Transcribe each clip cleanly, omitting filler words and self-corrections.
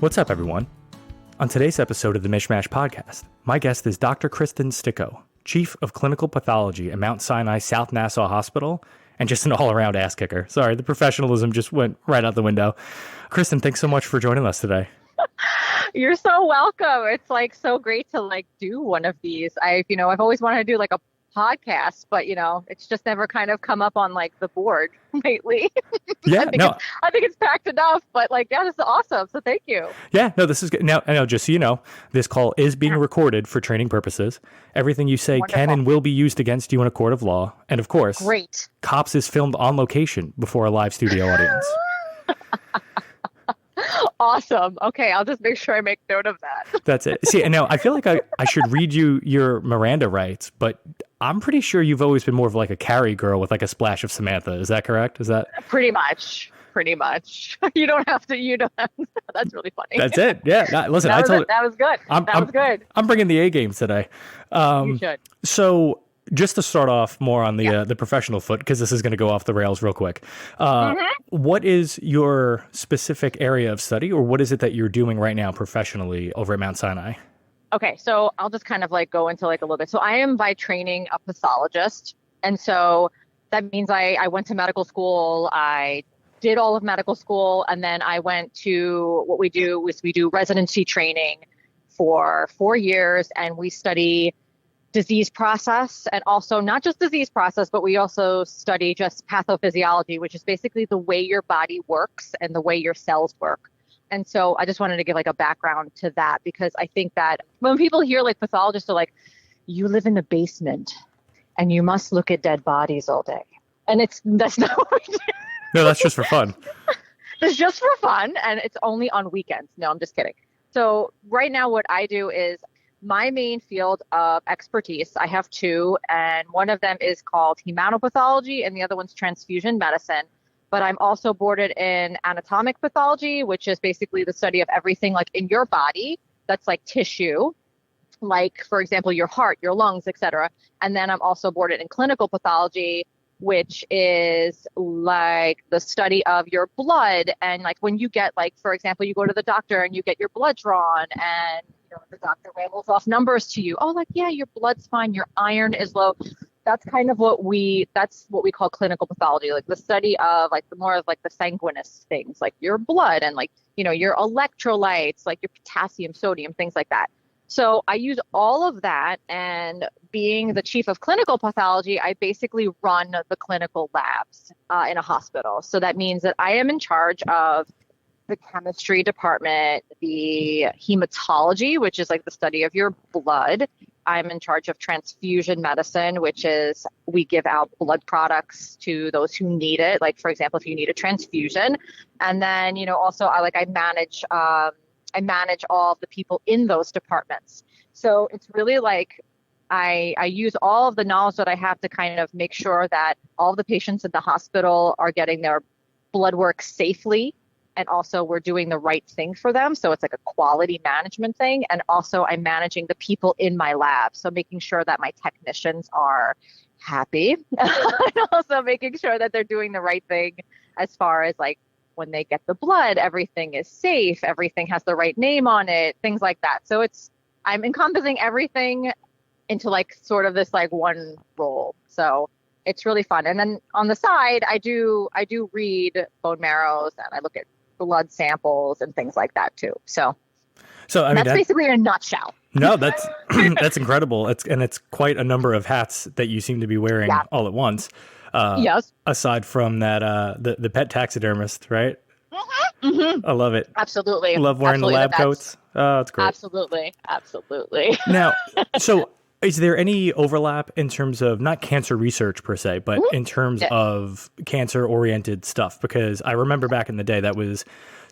What's up, everyone? On today's episode of the Mishmash Podcast, my guest is Dr. Kristin Sticco, Chief of Clinical Pathology at Mount Sinai South Nassau Hospital, and just an all-around ass kicker. Sorry, the professionalism just went right out the window. Kristin, thanks so much for joining us today. You're so welcome. It's like so great to do one of these. I've always wanted to do a podcast, but it's just never kind of come up on the board lately. Yeah, I think it's packed enough, but this is awesome. So thank you. Yeah, no, this is good. Now, I know, just so you know, this call is being recorded for training purposes. Everything you say can and will be used against you in a court of law. And of course, great. Cops is filmed on location before a live studio audience. Awesome. Okay, I'll just make sure I make note of that. That's it. See, and now I feel like I should read you your Miranda rights, but I'm pretty sure you've always been more of a Carrie girl with a splash of Samantha. Is that correct? Is that pretty much? You don't have to. That's really funny. That's it. Yeah. Listen, that was good. That was good. I'm bringing the A game today. You should. So, just to start off more on the professional foot, because this is going to go off the rails real quick. What is your specific area of study, or what is it that you're doing right now professionally over at Mount Sinai? Okay, so I'll just kind of go into a little bit. So I am by training a pathologist. And so that means I went to medical school. I did all of medical school. And then I went to what we do is we do residency training for 4 years, and we study disease process, and also not just disease process, but we also study just pathophysiology, which is basically the way your body works and the way your cells work. And so I just wanted to give a background to that, because I think that when people hear pathologists are you live in the basement and you must look at dead bodies all day. And that's not what we do. No, that's just for fun. It's just for fun, and it's only on weekends. No, I'm just kidding. So right now what I do is my main field of expertise, I have two, and one of them is called hematopathology and the other one's transfusion medicine. But I'm also boarded in anatomic pathology, which is basically the study of everything in your body that's tissue, for example, your heart, your lungs, etc. And then I'm also boarded in clinical pathology, which is the study of your blood. And when you get, for example, you go to the doctor and you get your blood drawn, and the doctor rambles off numbers to you. Oh, yeah, your blood's fine, your iron is low. That's kind of what we call clinical pathology, the study of more of the sanguineous things, your blood and your electrolytes, your potassium, sodium, things like that. So I use all of that, and being the chief of clinical pathology, I basically run the clinical labs in a hospital. So that means that I am in charge of the chemistry department, the hematology, which is the study of your blood. I'm in charge of transfusion medicine, which is we give out blood products to those who need it. For example, if you need a transfusion. And then, also I manage all of the people in those departments. So it's really I use all of the knowledge that I have to kind of make sure that all the patients in the hospital are getting their blood work safely. And also we're doing the right thing for them. So it's a quality management thing. And also I'm managing the people in my lab. So making sure that my technicians are happy and also making sure that they're doing the right thing as far as when they get the blood, everything is safe. Everything has the right name on it, things like that. So I'm encompassing everything into sort of this one role. So it's really fun. And then on the side, I do read bone marrows, and I look at blood samples and things like that too. So I mean, that's basically in a nutshell. No, that's that's incredible. It's quite a number of hats that you seem to be wearing all at once. Yes. Aside from that, the pet taxidermist, right? Mm-hmm. Mm-hmm. I love it. Absolutely. Love wearing the lab coats. Oh, it's great. Absolutely. Now, so is there any overlap in terms of not cancer research per se, but in terms of cancer-oriented stuff? Because I remember back in the day that was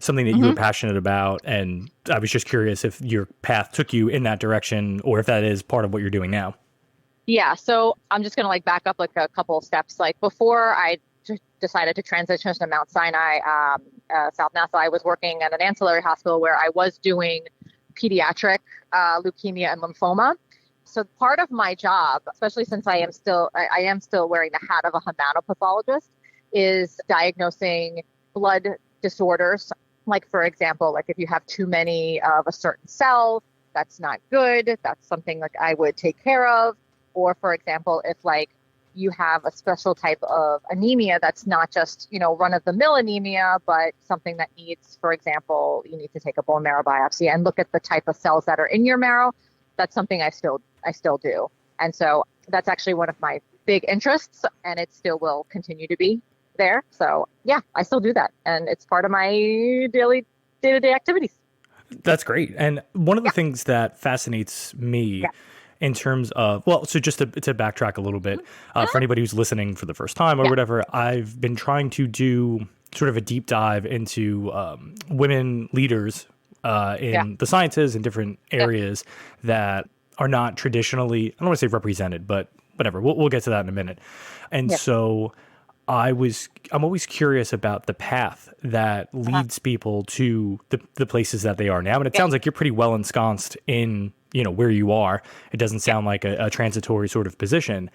something that you were passionate about, and I was just curious if your path took you in that direction, or if that is part of what you're doing now. Yeah, so I'm just going to back up a couple of steps. Before I decided to transition to Mount Sinai South Nassau, I was working at an ancillary hospital where I was doing pediatric leukemia and lymphoma. So part of my job, especially since I am still wearing the hat of a hematopathologist, is diagnosing blood disorders Like, for example, like if you have too many of a certain cell, that's not good. That's something like I would take care of. Or for example, if like you have a special type of anemia that's not just, run of the mill anemia, but something that needs, for example, you need to take a bone marrow biopsy and look at the type of cells that are in your marrow. That's something I still do. And so that's actually one of my big interests, and it still will continue to be there. So yeah, I still do that. And it's part of my daily day-to-day activities. That's great. And one of the things that fascinates me in terms of, so just to backtrack a little bit, for anybody who's listening for the first time or whatever, I've been trying to do sort of a deep dive into women leaders in the sciences and different areas that are not traditionally, I don't want to say represented, but whatever, we'll get to that in a minute. And so I'm always curious about the path that leads people to the places that they are now. And it sounds like you're pretty well ensconced in, where you are. It doesn't sound like a transitory sort of position.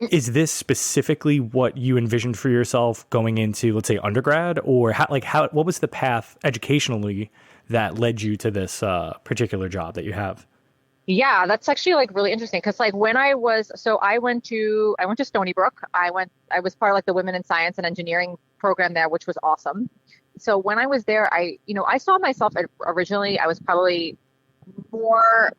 Is this specifically what you envisioned for yourself going into, let's say, undergrad? Or what was the path educationally that led you to this particular job that you have? Yeah, that's actually like really interesting because like when I went to Stony Brook. I was part of like the Women in Science and Engineering program there, which was awesome. So when I was there, I saw myself originally, I was probably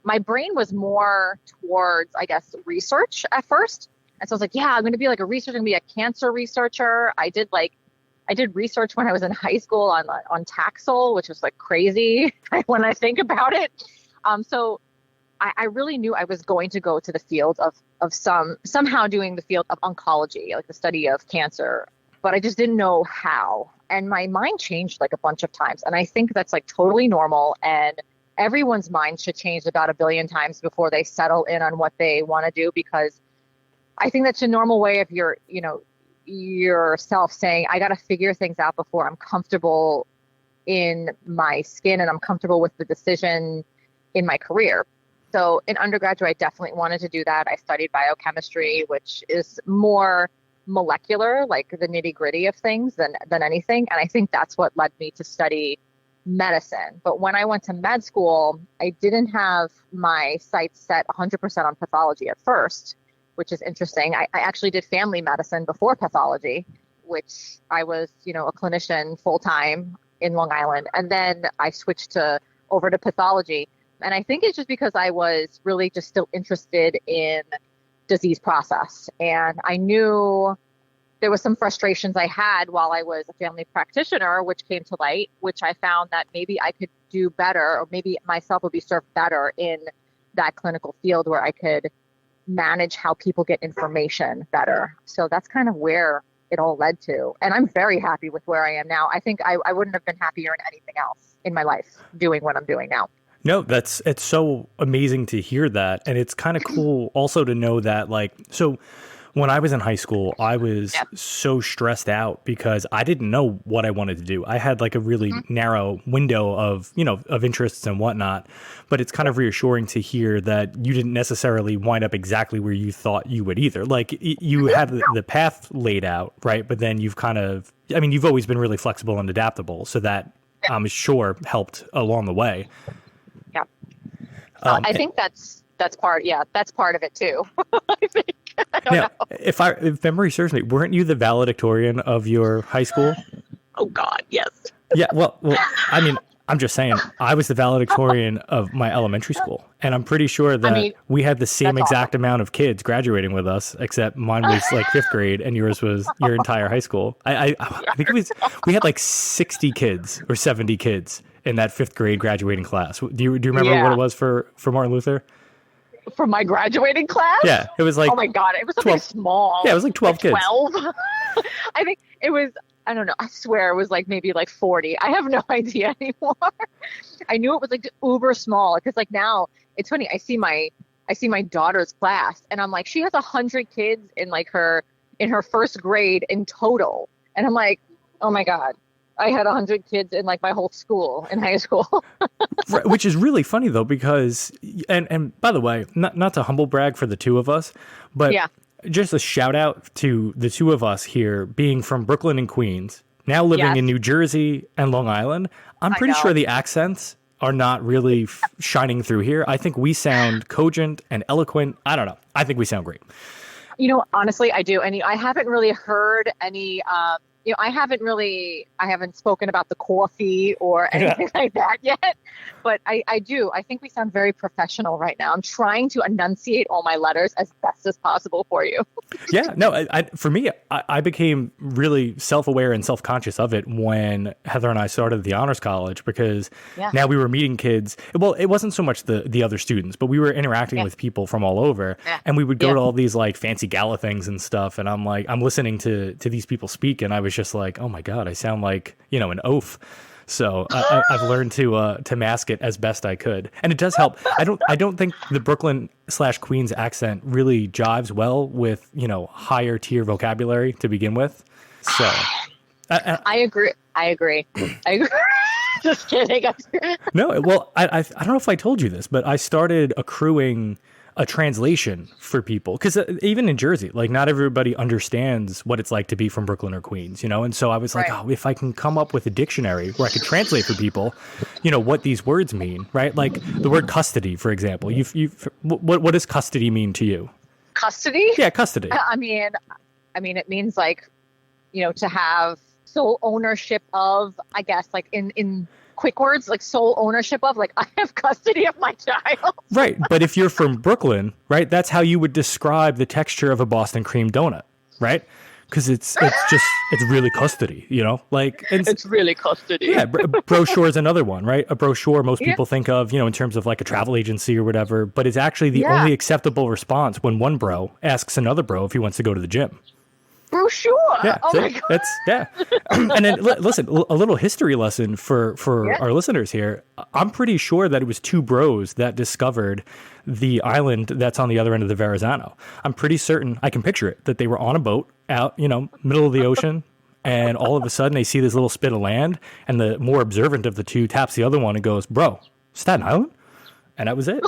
my brain was more towards, I guess, research at first. And so I was like, yeah, I'm going to be like a researcher, I'm going to be a cancer researcher. I did research when I was in high school on Taxol, which was like crazy when I think about it. So I really knew I was going to go to the field of somehow doing the field of oncology, like the study of cancer, but I just didn't know how. And my mind changed like a bunch of times. And I think that's like totally normal. And everyone's mind should change about 1 billion times before they settle in on what they want to do, because I think that's a normal way of yourself saying, I got to figure things out before I'm comfortable in my skin and I'm comfortable with the decision in my career. So in undergraduate, I definitely wanted to do that. I studied biochemistry, which is more molecular, like the nitty gritty of things than anything. And I think that's what led me to study medicine. But when I went to med school, I didn't have my sights set 100% on pathology at first, which is interesting. I actually did family medicine before pathology, which I was, a clinician full time in Long Island. And then I switched over to pathology. And I think it's just because I was really just still interested in disease process. And I knew there was some frustrations I had while I was a family practitioner, which came to light, which I found that maybe I could do better, or maybe myself would be served better in that clinical field where I could manage how people get information better. So that's kind of where it all led to. And I'm very happy with where I am now. I think I wouldn't have been happier in anything else in my life doing what I'm doing now. No, it's so amazing to hear that. And it's kind of cool also to know that, so when I was in high school, I was so stressed out because I didn't know what I wanted to do. I had like a really narrow window of interests and whatnot, but it's kind of reassuring to hear that you didn't necessarily wind up exactly where you thought you would either. Like you had the path laid out, right? But then you've always been really flexible and adaptable. So that I'm sure helped along the way. Yeah. I think that's part of it too. I think. I don't know. If memory serves me, weren't you the valedictorian of your high school? Oh God, yes. Yeah, well, I mean, I'm just saying, I was the valedictorian of my elementary school, and I'm pretty sure that we had the same exact amount of kids graduating with us, except mine was like 5th grade, and yours was your entire high school. I think we had like 60 kids or 70 kids in that 5th grade graduating class. Do you remember what it was for Martin Luther? For my graduating class? Yeah, it was like, oh my God, it was something small. Yeah, it was like 12 kids. 12? I think it was, I don't know, I swear it was like maybe like 40. I have no idea anymore. I knew it was like uber small because like now it's funny. I see my daughter's class and I'm like, she has 100 kids in her first grade in total. And I'm like, oh my God. I had 100 kids in like my whole school in high school. Right, which is really funny though, because, and by the way, not to humble brag for the two of us, but just a shout out to the two of us here being from Brooklyn and Queens, Now living Yes. in New Jersey and Long Island, I'm I pretty know. sure the accents are not really shining through here. I think we sound cogent and eloquent. I don't know. I think we sound great. Honestly, I do. And I haven't really heard any, I haven't spoken about the coffee or anything like that yet. But I do. I think we sound very professional right now. I'm trying to enunciate all my letters as best as possible for you. Yeah, no, for me, I became really self-aware and self-conscious of it when Heather and I started the honors college, because now we were meeting kids. Well, it wasn't so much the other students, but we were interacting with people from all over, and we would go to all these like fancy gala things and stuff. And I'm listening to these people speak, and I was just like, oh my God, I sound like, an oaf. So I've learned to mask it as best I could, and it does help. I don't think the Brooklyn/Queens accent really jives well with higher tier vocabulary to begin with. So I agree. Just kidding. No, well, I don't know if I told you this, but I started accruing a translation for people, because even in Jersey, like not everybody understands what it's like to be from Brooklyn or Queens, and so I was like, oh, if I can come up with a dictionary where I could translate for people, what these words mean, right? Like the word custody, for example. What does custody mean to you? Custody? Yeah, custody. I mean, it means like, to have sole ownership of, I guess, like in quick words, like sole ownership of, like I have custody of my child. Right. But if you're from Brooklyn, right, that's how you would describe the texture of a Boston cream donut, right? Because it's really custody, it's really custody. Yeah. Brochure is another one, right? A brochure most people think of, in terms of like a travel agency or whatever, but it's actually the only acceptable response when one bro asks another bro if he wants to go to the gym. Brochure. Yeah, oh my God. And then listen, a little history lesson for our listeners here. I'm pretty sure that it was two bros that discovered the island that's on the other end of the Verrazano. I'm pretty certain, I can picture it, that they were on a boat out, middle of the ocean, and all of a sudden they see this little spit of land, and the more observant of the two taps the other one and goes, "Bro, Staten Island?" And that was it.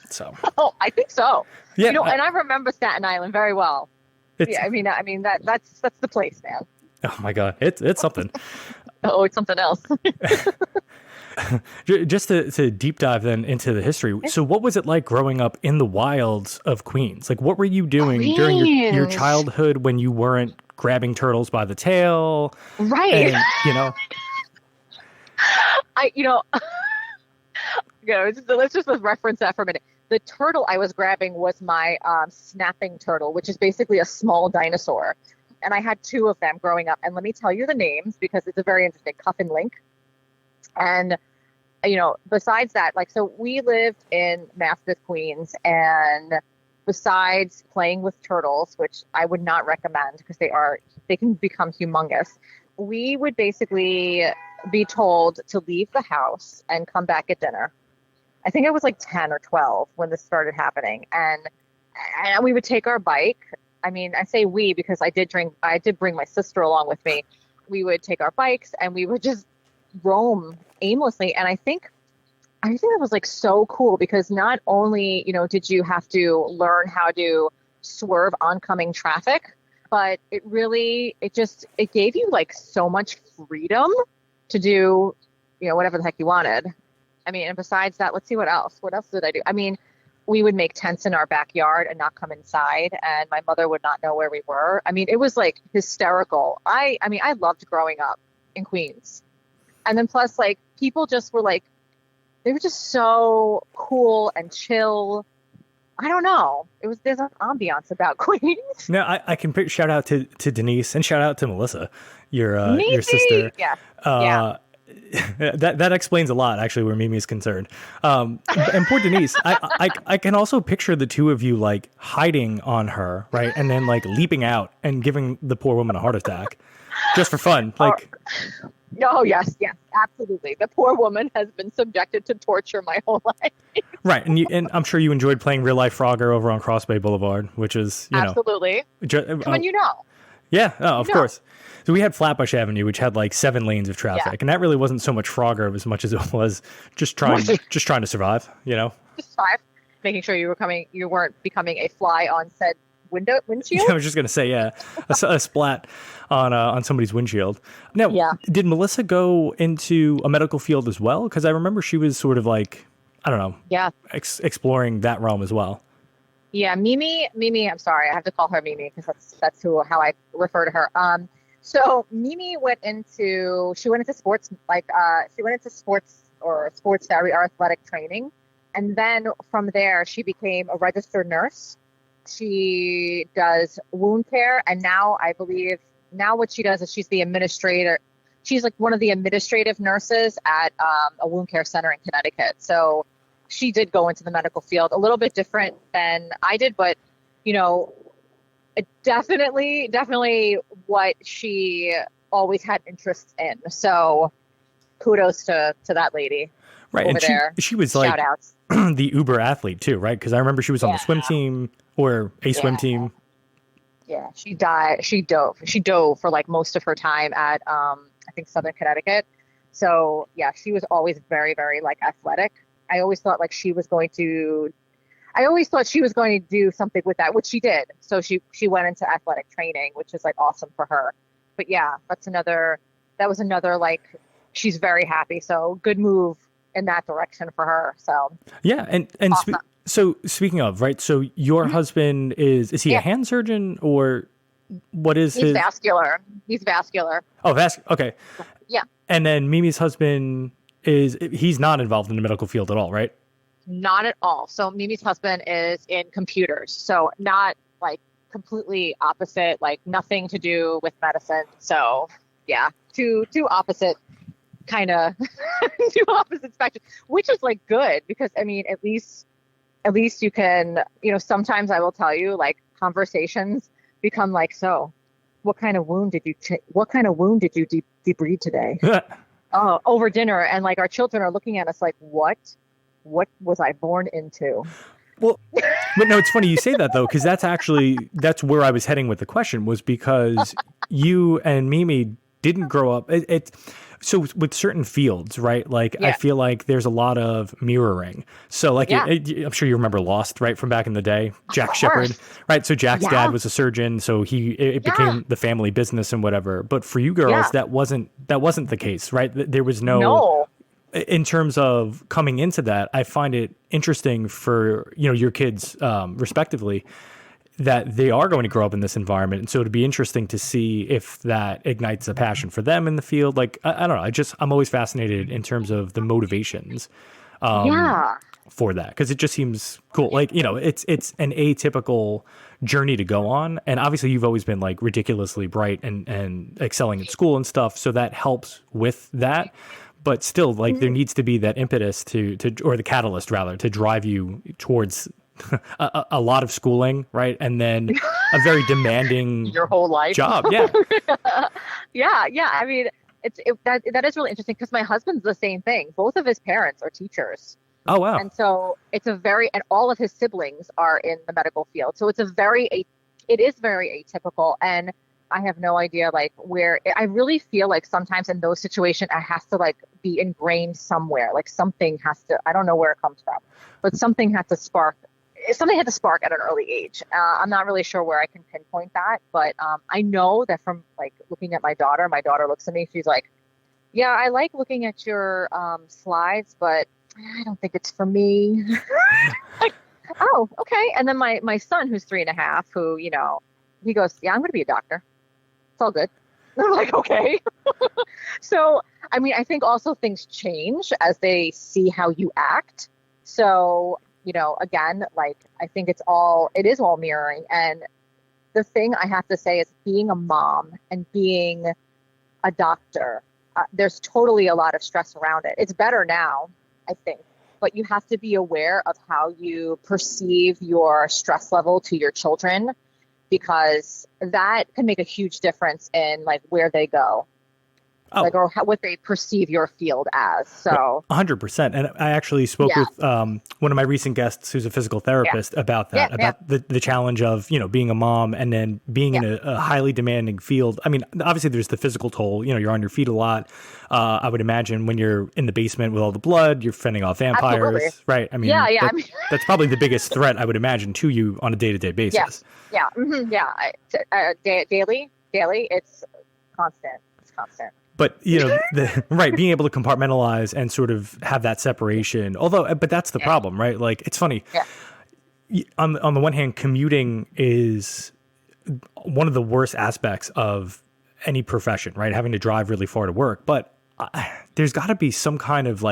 So. Oh, I think so. Yeah, and I remember Staten Island very well. I mean that's the place, man. Oh my God, it's something. Oh, it's something else. Just to deep dive then into the history. So what was it like growing up in the wilds of Queens? Like what were you doing during your childhood when you weren't grabbing turtles by the tail? Right. And, let's just reference that for a minute. The turtle I was grabbing was my snapping turtle, which is basically a small dinosaur. And I had two of them growing up. And let me tell you the names, because it's a very interesting, Cuff and Link. And, besides that, so we lived in Maspeth, Queens. And besides playing with turtles, which I would not recommend because they can become humongous, we would basically be told to leave the house and come back at dinner. I think I was like 10 or 12 when this started happening. And we would take our bike. I mean, I say we because I did bring my sister along with me. We would take our bikes and we would just roam aimlessly. And I think that was like so cool because not only, did you have to learn how to swerve oncoming traffic, but it gave you like so much freedom to do, whatever the heck you wanted. I mean, and besides that, let's see what else. What else did I do? I mean, we would make tents in our backyard and not come inside, and my mother would not know where we were. I mean, it was like hysterical. I loved growing up in Queens. And then plus, like, people just were like, they were just so cool and chill. I don't know. There's an ambiance about Queens. No, I can shout out to Denise and shout out to Melissa, your sister. Yeah. Yeah. That explains a lot, actually, where Mimi is concerned. And poor Denise, I can also picture the two of you like hiding on her, right, and then like leaping out and giving the poor woman a heart attack, just for fun. Like, oh yes, absolutely. The poor woman has been subjected to torture my whole life. Right, and I'm sure you enjoyed playing real life Frogger over on Cross Bay Boulevard, which is absolutely. Come on, Yeah, of course. So we had Flatbush Avenue, which had like 7 lanes of traffic, and that really wasn't so much Frogger as much as it was just trying to survive, Just survive, making sure you weren't becoming a fly on said windshield. I was just gonna say, yeah, a splat on somebody's windshield. Now, did Melissa go into a medical field as well? Because I remember she was sort of like, I don't know, exploring that realm as well. Yeah, Mimi. I'm sorry, I have to call her Mimi because that's how I refer to her. So Mimi went into sports, or sports therapy or athletic training. And then from there, she became a registered nurse. She does wound care. And now I believe what she does is she's the administrator. She's like one of the administrative nurses at a wound care center in Connecticut. So she did go into the medical field, a little bit different than I did, but, you know, definitely what she always had interests in. So kudos to that lady. Right. Over And there. she was like the uber athlete too, right? Because I remember she was on the swim team or a swim team. Yeah. She dove for like most of her time at, I think Southern Connecticut. So yeah, she was always very, very like athletic. I always thought she was going to do something with that, which she did. So she went into athletic training, which is like awesome for her. But yeah, that was another like, she's very happy. So good move in that direction for her. So yeah. And awesome. So speaking of, right. So your husband is he a hand surgeon or what is He's vascular. He's vascular. Oh, okay. Yeah. And then Mimi's husband he's not involved in the medical field at all, right? Not at all. So Mimi's husband is in computers. So not like completely opposite, like nothing to do with medicine. So yeah, two opposite kind of two opposite spectrum, which is like good because I mean, at least you can, you know, sometimes I will tell you like conversations become like, so what kind of wound did you debride today? Over dinner. And like our children are looking at us like, what was I born into? Well, but no, it's funny you say that though, because that's where I was heading with the question was because you and Mimi didn't grow up. So with certain fields, right? Like I feel like there's a lot of mirroring. So like I'm sure you remember Lost, right, from back in the day, Jack Shepherd, right? So Jack's dad was a surgeon, so it became the family business and whatever. But for you girls, that wasn't the case, right? There was no. In terms of coming into that, I find it interesting for, you know, your kids, respectively, that they are going to grow up in this environment. And so it'd be interesting to see if that ignites a passion for them in the field. Like, I don't know. I'm always fascinated in terms of the motivations for that. Because it just seems cool. Like, you know, it's an atypical journey to go on. And obviously you've always been like ridiculously bright and excelling at school and stuff. So that helps with that. But still, like, there needs to be that impetus or the catalyst rather, to drive you towards a lot of schooling, right? And then a very demanding your whole life job. Yeah. Yeah. I mean, that is really interesting because my husband's the same thing. Both of his parents are teachers. Oh, wow. And so and all of his siblings are in the medical field. So it is very atypical. And I have no idea like where I really feel like sometimes in those situations, I have to like be ingrained somewhere. Like something has to, I don't know where it comes from, but something had to spark at an early age. I'm not really sure where I can pinpoint that, but I know that from like looking at my daughter looks at me, she's like, yeah, I like looking at your slides, but I don't think it's for me. Like, oh, okay. And then my son, who's 3.5, who, you know, he goes, yeah, I'm going to be a doctor. It's all good. I'm like, okay. So, I mean, I think also things change as they see how you act. So, you know, again, like, I think it is all mirroring. And the thing I have to say is being a mom and being a doctor, there's totally a lot of stress around it. It's better now, I think, but you have to be aware of how you perceive your stress level to your children, because that can make a huge difference in like where they go. or what they perceive your field as. So 100%. And I actually spoke with one of my recent guests who's a physical therapist about that, about the challenge of, being a mom and then being in a highly demanding field. I mean, obviously there's the physical toll, you're on your feet a lot. I would imagine when you're in the basement with all the blood, you're fending off vampires, Absolutely. right? I mean, that's probably the biggest threat I would imagine to you on a day-to-day basis. Yes. Yeah. Mm-hmm. Yeah. Daily, it's constant. It's constant. But, being able to compartmentalize and sort of have that separation, but that's the problem, right? Like, it's funny. Yeah. On the one hand, commuting is one of the worst aspects of any profession, right? Having to drive really far to work. But there's got to be some kind of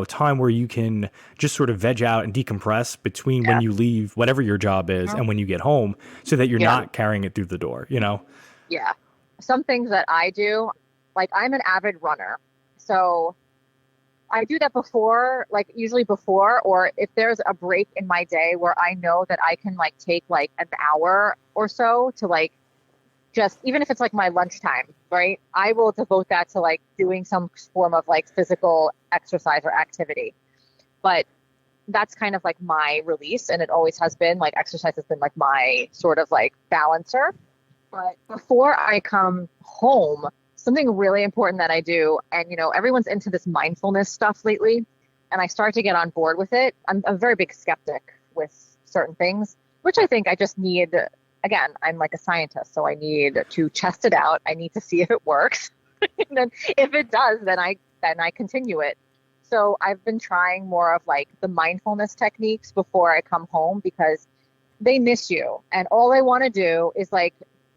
time where you can just sort of veg out and decompress between when you leave whatever your job is and when you get home so that you're not carrying it through the door, Yeah. Some things that I do, I'm an avid runner. So I do that usually before, or if there's a break in my day where I know that I can take an hour or so to just, even if it's my lunchtime, right? I will devote that to doing some form of physical exercise or activity. But that's kind of my release. And it always has been exercise has been my sort of balancer. But before I come home, something really important that I do, and everyone's into this mindfulness stuff lately, and I start to get on board with it. I'm a very big skeptic with certain things, which I think I just need. Again, I'm like a scientist, so I need to test it out. I need to see if it works, and then if it does, then I continue it. So I've been trying more of the mindfulness techniques before I come home, because they miss you, and all they want to do is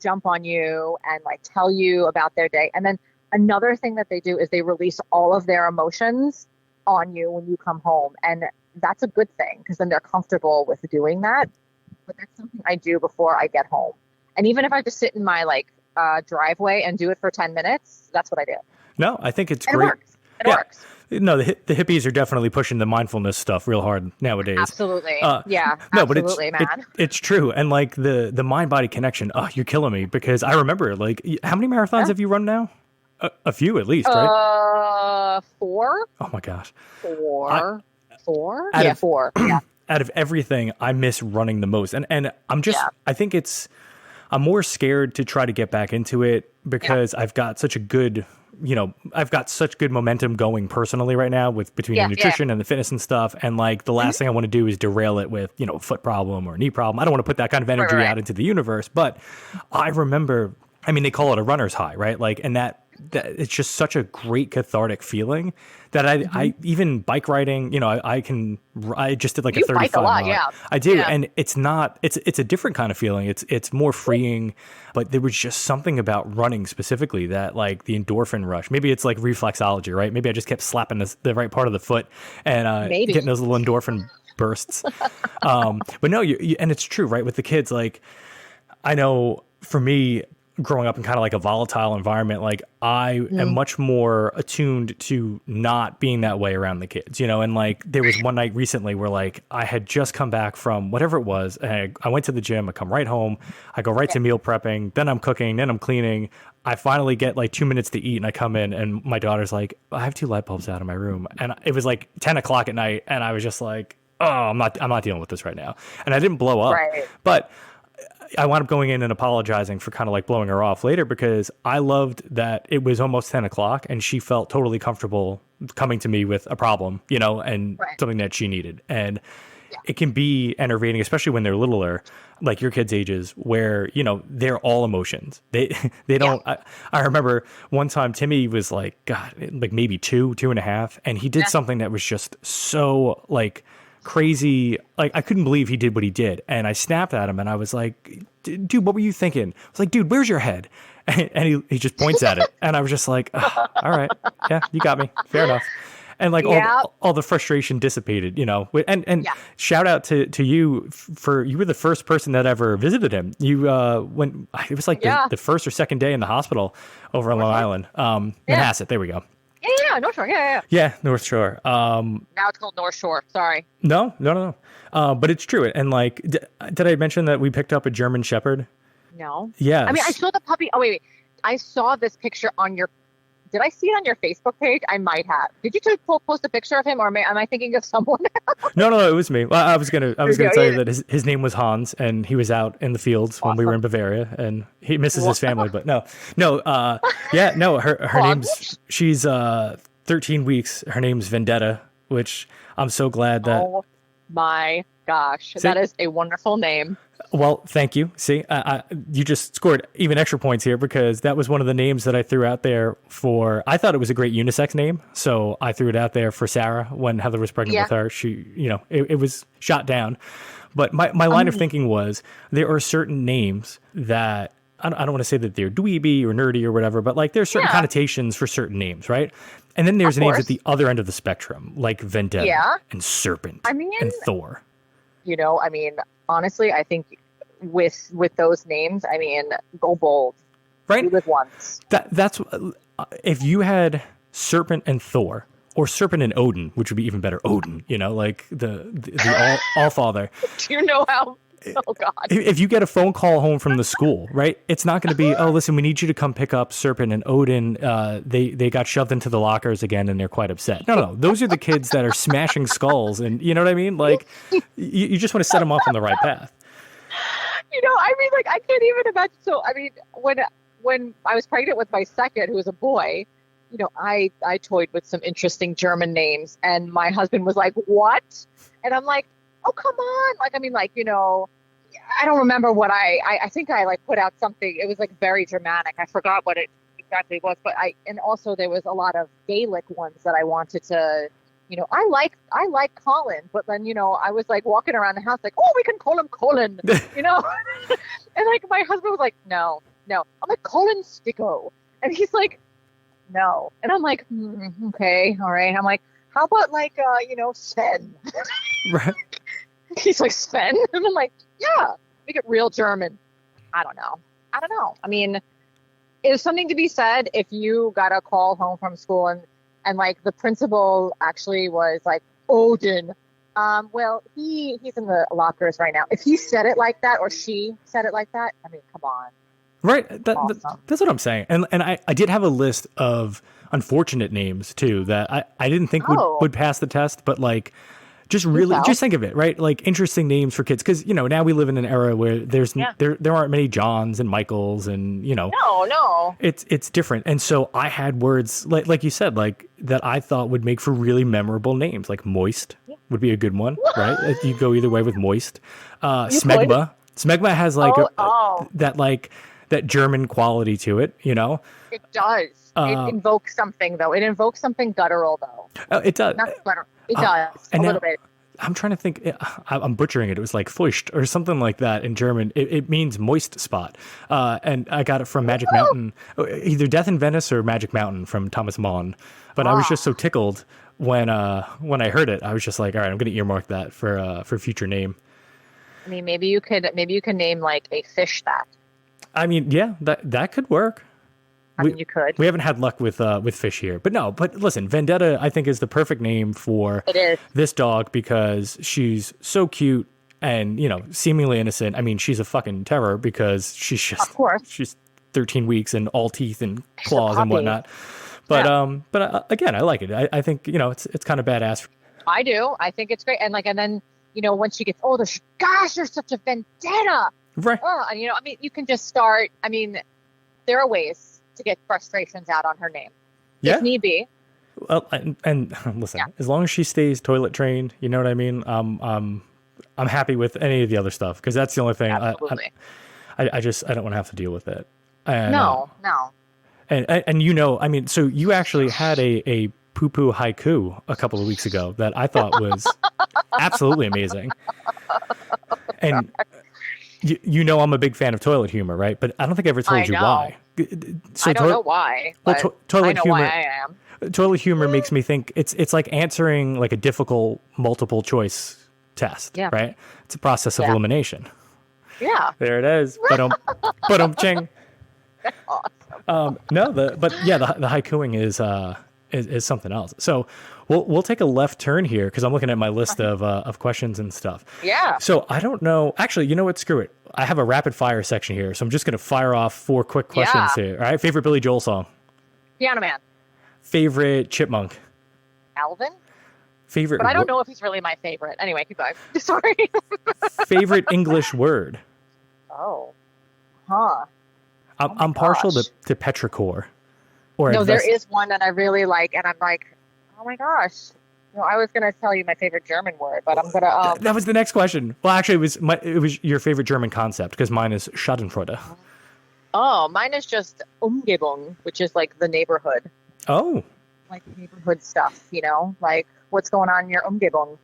jump on you and tell you about their day. And then another thing that they do is they release all of their emotions on you when you come home. And that's a good thing, because then they're comfortable with doing that. But that's something I do before I get home. And even if I just sit in my driveway and do it for 10 minutes, that's what I do. No, I think it's and great. It works. No, the hippies are definitely pushing the mindfulness stuff real hard nowadays. Absolutely. No, absolutely, but it's true. And the mind-body connection, you're killing me, because I remember, how many marathons have you run now? A few at least, right? 4. Oh my gosh. 4. 4? Yeah, 4. Yeah. Out of everything, I miss running the most. And I'm just, I think I'm more scared to try to get back into it, because I've got such a good, I've got such good momentum going personally right now between the nutrition and the fitness and stuff. And the last thing I want to do is derail it with, a foot problem or a knee problem. I don't want to put that kind of energy out into the universe. But I remember, they call it a runner's high, right? And that it's just such a great cathartic feeling that I even bike riding, I just did a 35 bike a lot, mile. yeah. I do. Yeah. And it's a different kind of feeling. It's more freeing, but there was just something about running specifically that the endorphin rush, maybe it's reflexology, right? Maybe I just kept slapping the right part of the foot and getting those little endorphin bursts. But no, and it's true, right? With the kids, I know for me, growing up in kind of a volatile environment, I am much more attuned to not being that way around the kids, and there was one night recently where I had just come back from whatever it was, and I went to the gym, I come right home, I go right to meal prepping, then I'm cooking, then I'm cleaning. I finally get 2 minutes to eat, and I come in and my daughter's I have 2 light bulbs out of my room. And it was 10 o'clock at night, and I was just oh, I'm not dealing with this right now. And I didn't blow up, but I wound up going in and apologizing for kind of blowing her off later, because I loved that it was almost 10 o'clock and she felt totally comfortable coming to me with a problem, and something that she needed. And it can be enervating, especially when they're littler, like your kids' ages, where, they're all emotions. They don't, I remember one time Timmy was maybe 2.5, and he did something that was just so crazy. I couldn't believe he did what he did. And I snapped at him and I was dude, what were you thinking? I was dude, where's your head? And he just points at it. And I was just all right. Yeah, you got me. Fair enough. And all the frustration dissipated, and shout out to you you were the first person that ever visited him. You, when it was the first or second day in the hospital over on Long Island, Manhasset. There we go. Yeah, North Shore. Yeah. Yeah, North Shore. Now it's called North Shore. Sorry. No. But it's true. And did I mention that we picked up a German Shepherd? No. Yeah. I saw the puppy. Oh, wait. I saw this picture on your Did I see it on your Facebook page? I might have. Did you post a picture of him, or am I thinking of someone else? No, it was me. Well, I was gonna tell you that his name was Hans, and he was out in the fields when we were in Bavaria, and he misses his family. But no. Her name's she's 13 weeks. Her name's Vendetta, which I'm so glad that. Oh my gosh, that is a wonderful name. Well, thank you. See, you just scored even extra points here because that was one of the names that I threw out there for. I thought it was a great unisex name, so I threw it out there for Sarah when Heather was pregnant with her. She, it was shot down. But my line of thinking was there are certain names that I don't want to say that they're dweeby or nerdy or whatever, but like there's certain connotations for certain names, right? And then there's names at the other end of the spectrum, like Vendetta and Serpent and Thor. Honestly, I think with those names, go bold. Right? You live once. That's if you had Serpent and Thor, or Serpent and Odin, which would be even better. Odin, like the all father. Do you know how? Oh God! If you get a phone call home from the school, right? It's not going to be, oh, listen, we need you to come pick up Serpent and Odin. They got shoved into the lockers again, and they're quite upset. No, those are the kids that are smashing skulls, and you know what I mean. Like, you just want to set them off on the right path. I can't even imagine. So, when I was pregnant with my second, who was a boy, I toyed with some interesting German names, and my husband was like, "What?" And I'm like, "Oh, come on!" I don't remember what I think I put out something. It was very dramatic. I forgot what it exactly was, but and also there was a lot of Gaelic ones that I wanted to. I like Colin, but then I was walking around the house oh, we can call him Colin, and my husband was like, no, I'm like Colin Sticco, and he's like, no, and I'm like, okay, all right, I'm like, how about Sven? Right. He's like, Sven, and I'm like, yeah, make it real German. I don't know. There's something to be said if you got a call home from school and the principal actually was like, Odin. Well, he's in the lockers right now. If he said it like that or she said it like that, come on. Right. That's what I'm saying. And I did have a list of unfortunate names too that I didn't think would pass the test, but just think of it, right? Interesting names for kids. Because, now we live in an era where there aren't many Johns and Michaels and, No. It's different. And so I had words, like you said, that I thought would make for really memorable names. Like Moist would be a good one, right? You go either way with Moist. Smegma. Smegma has that German quality to it, It does. It invokes something, though. It invokes something guttural, though. It does. Not guttural. It does, a little bit. I'm trying to think. I'm butchering it. It was Feucht or something like that in German. It means moist spot. And I got it from Magic Mountain, either Death in Venice or Magic Mountain from Thomas Mann. But I was just so tickled when I heard it. I was just like, all right, I'm going to earmark that for future name. Maybe you could name a fish that. Yeah, that could work. You could. We haven't had luck with fish here, but listen, Vendetta I think is the perfect name for this dog because she's so cute and seemingly innocent. She's a fucking terror because she's just, of course, she's 13 weeks and all teeth and claws and whatnot. But again, I like it. I think it's kind of badass. I do. I think it's great. And then when she gets older, gosh, you're such a Vendetta. Right. You can just start. There are ways to get frustrations out on her name, if need be. Well, and listen, as long as she stays toilet trained, you know what I mean. I'm happy with any of the other stuff because that's the only thing. Absolutely. I don't want to have to deal with it. And, no. And so you actually had a poo-poo haiku a couple of weeks ago that I thought was absolutely amazing. And I'm a big fan of toilet humor, right? But I don't think I ever told you why. So I don't know why. Well, toilet I know humor, why I am. Toilet humor makes me think it's like answering a difficult multiple choice test, right? It's a process of elimination. Yeah. There it is. But ching. That's awesome. The haikuing is something else. So we'll take a left turn here because I'm looking at my list of questions and stuff. Yeah. So I don't know. Actually, you know what? Screw it. I have a rapid fire section here, so I'm just going to fire off 4 quick questions here. All right. Favorite Billy Joel song? Piano Man. Favorite chipmunk? Alvin? Favorite, but I don't know if he's really my favorite. Anyway, keep going. Sorry. Favorite English word? Oh. Huh. I'm partial to petrichor. No, there is one that I really like, and I'm like, oh my gosh. I was gonna tell you my favorite German word, but I'm gonna. That was the next question. Well, actually, it was your favorite German concept because mine is Schadenfreude. Oh, mine is just Umgebung, which is like the neighborhood. Oh. Like neighborhood stuff, like what's going on in your Umgebung.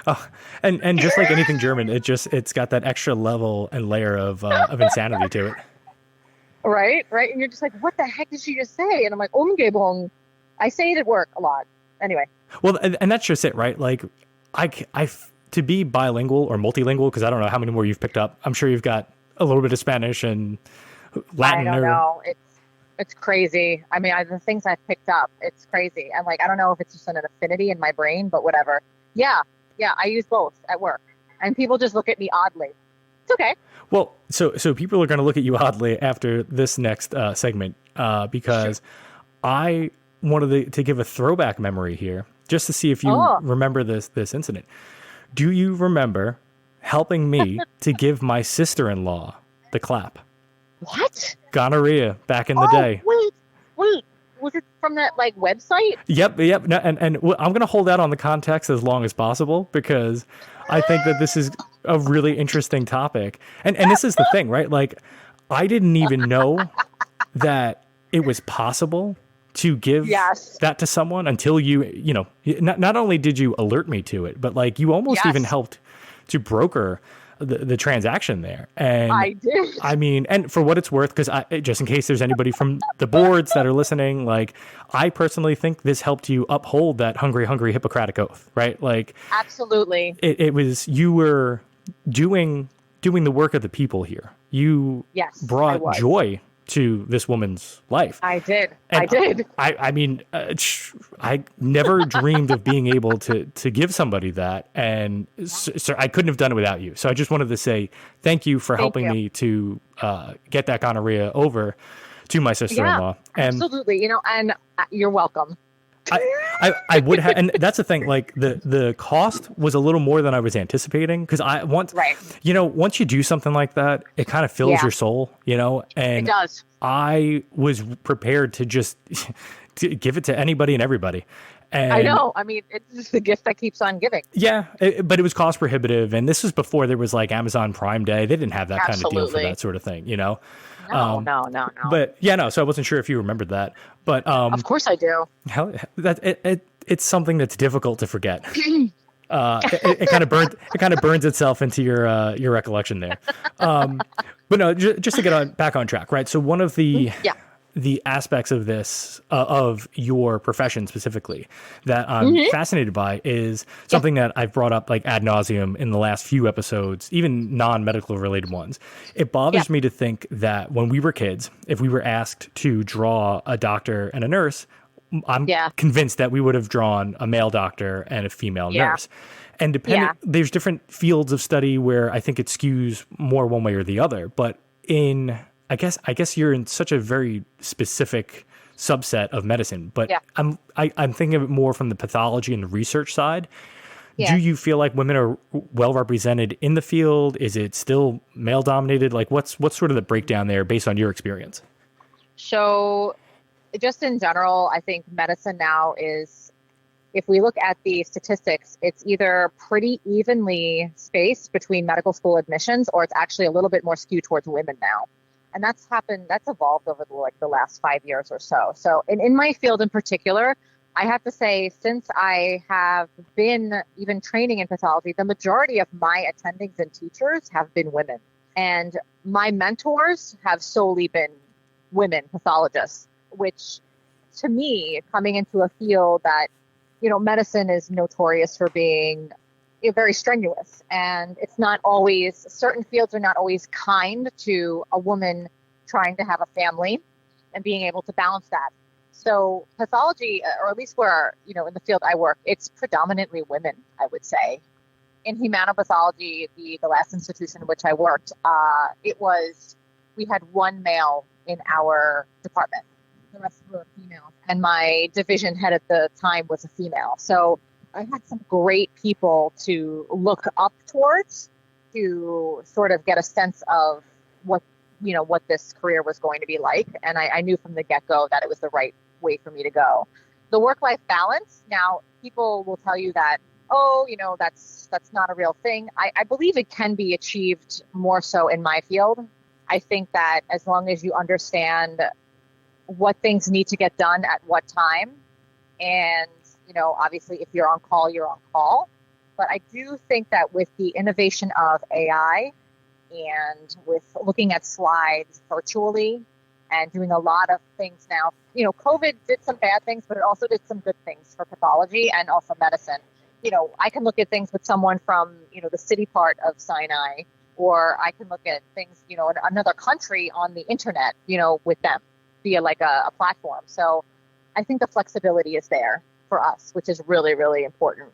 Oh, and just like anything German, it's got that extra level and layer of insanity to it. Right. And you're just like, what the heck did she just say? And I'm like, Umgebung. I say it at work a lot. Anyway. Well, and that's just it, right? Like, I to be bilingual or multilingual, because I don't know how many more you've picked up. I'm sure you've got a little bit of Spanish and Latin. I don't know. It's crazy. I mean, the things I've picked up, it's crazy. I'm like, I don't know if it's just an affinity in my brain, but whatever. Yeah, I use both at work. And people just look at me oddly. It's okay. Well, so people are going to look at you oddly after this next segment because I wanted to give a throwback memory here just to see if you remember this incident. Do you remember helping me to give my sister-in-law the clap? What? Gonorrhea back in the day. Wait. Was it from that website? Yep. No, and I'm going to hold out on the context as long as possible because I think that this is a really interesting topic. And this is the thing, right? Like, I didn't even know that it was possible to give that to someone until not only did you alert me to it, but you almost even helped to broker the transaction there. And I did. I mean, and for what it's worth, because just in case there's anybody from the boards that are listening, I personally think this helped you uphold that hungry Hippocratic oath, right? Absolutely. It was, you were doing the work of the people here. You brought joy to this woman's life. I did. I mean, I never dreamed of being able to give somebody that, and so I couldn't have done it without you. So I just wanted to say thank you for helping me to get that gonorrhea over to my sister-in-law. Yeah, absolutely. And you're welcome. I would have, and that's the thing. The cost was a little more than I was anticipating because once you do something like that, it kind of fills your soul, and it does. I was prepared to just to give it to anybody and everybody. And I know. I mean, it's just the gift that keeps on giving. Yeah, but it was cost prohibitive, and this was before there was Amazon Prime Day. They didn't have that kind of deal for that sort of thing, No. But so I wasn't sure if you remembered that. But of course I do. It's something that's difficult to forget. It kind of burns itself into your recollection there. But no, just to get back on track, right? So one of the aspects of this, of your profession specifically, that I'm fascinated by is something that I've brought up ad nauseum in the last few episodes, even non-medical related ones. It bothers me to think that when we were kids, if we were asked to draw a doctor and a nurse, I'm convinced that we would have drawn a male doctor and a female nurse. And there's different fields of study where I think it skews more one way or the other. But I guess you're in such a very specific subset of medicine. But I'm thinking of it more from the pathology and the research side. Yeah. Do you feel like women are well represented in the field? Is it still male dominated? What's sort of the breakdown there based on your experience? So just in general, I think medicine now is, if we look at the statistics, it's either pretty evenly spaced between medical school admissions, or it's actually a little bit more skewed towards women now. And that's evolved over the last 5 years or so. So in my field in particular, I have to say, since I have been even training in pathology, the majority of my attendings and teachers have been women. And my mentors have solely been women pathologists, which to me, coming into a field that, medicine is notorious for being very strenuous, and it's not always, certain fields are not always kind to a woman trying to have a family and being able to balance that. So pathology, or at least where, in the field I work, it's predominantly women, I would say. In hematopathology, the last institution in which I worked, we had one male in our department. the rest were females. And my division head at the time was a female. So I had some great people to look up towards to sort of get a sense of what this career was going to be like. And I knew from the get-go that it was the right way for me to go. The work-life balance, now people will tell you that, that's not a real thing. I believe it can be achieved more so in my field. I think that as long as you understand what things need to get done at what time, and, obviously if you're on call, you're on call. But I do think that with the innovation of AI and with looking at slides virtually and doing a lot of things now, COVID did some bad things, but it also did some good things for pathology and also medicine. I can look at things with someone from, the city part of Sinai, or I can look at things, in another country on the internet, with them via like a platform. So I think the flexibility is there for us, which is really, really important.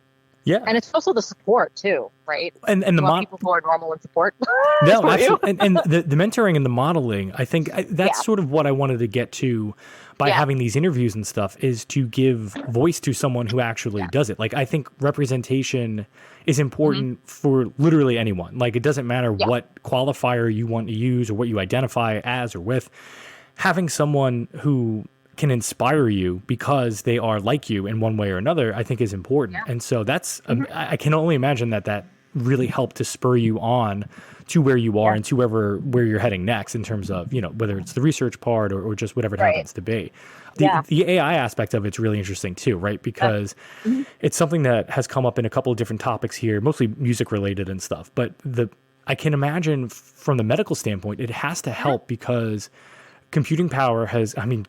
Yeah. And it's also the support too, right? And the people who are normal in support. No, absolutely. And the mentoring and the modeling, I think that's sort of what I wanted to get to by having these interviews and stuff, is to give voice to someone who actually does it. Like, I think representation is important for literally anyone. Like, it doesn't matter what qualifier you want to use or what you identify as or with. Having someone who can inspire you because they are like you in one way or another, I think is important. Yeah. And so that's, I can only imagine that really helped to spur you on to where you are and to where you're heading next in terms of, whether it's the research part or just whatever it happens to be. The AI aspect of it's really interesting too, right? Because it's something that has come up in a couple of different topics here, mostly music related and stuff. But I can imagine from the medical standpoint, it has to help because computing power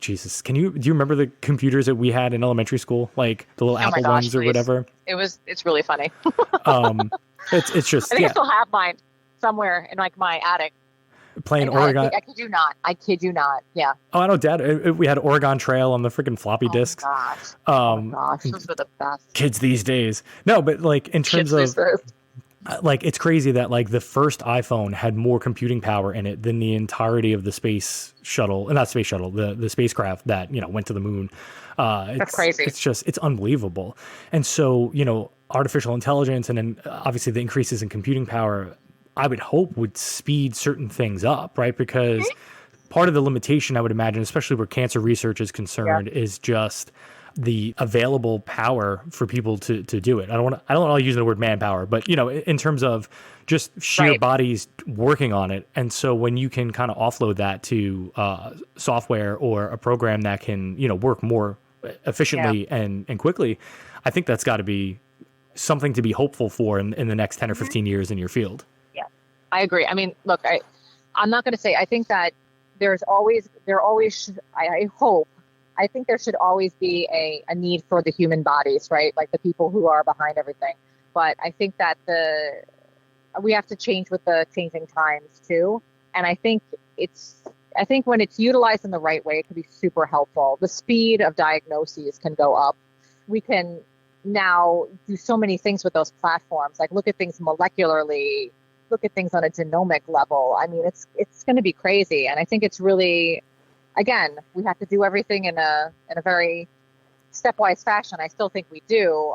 Jesus, do you remember the computers that we had in elementary school? Like the little Apple ones or whatever? It's really funny. It's just, I think I still have mine somewhere in like my attic. Playing Oregon. I kid you not. Yeah. Oh, I know, Dad. We had Oregon Trail on the freaking floppy disks. Oh gosh. Those were the best. Kids these days. No, but like in terms of, like, it's crazy that like the first iPhone had more computing power in it than the entirety of the space shuttle, not space shuttle, the spacecraft that, went to the moon. That's crazy. It's unbelievable. And so, artificial intelligence and then obviously the increases in computing power, I would hope would speed certain things up, right? Because part of the limitation, I would imagine, especially where cancer research is concerned, is just the available power for people to do it. I don't want to use the word manpower, but in terms of just sheer bodies working on it. And so when you can kind of offload that to software or a program that can, work more efficiently and quickly, I think that's got to be something to be hopeful for in the next 10 or 15 years in your field. Yeah, I agree. I mean, look, I'm not going to say, I think that I think there should always be a need for the human bodies, right? Like the people who are behind everything. But I think that we have to change with the changing times too. And I think when it's utilized in the right way, it can be super helpful. The speed of diagnoses can go up. We can now do so many things with those platforms, like look at things molecularly, look at things on a genomic level. I mean, it's going to be crazy. And I think it's really, again, we have to do everything in a very stepwise fashion. I still think we do,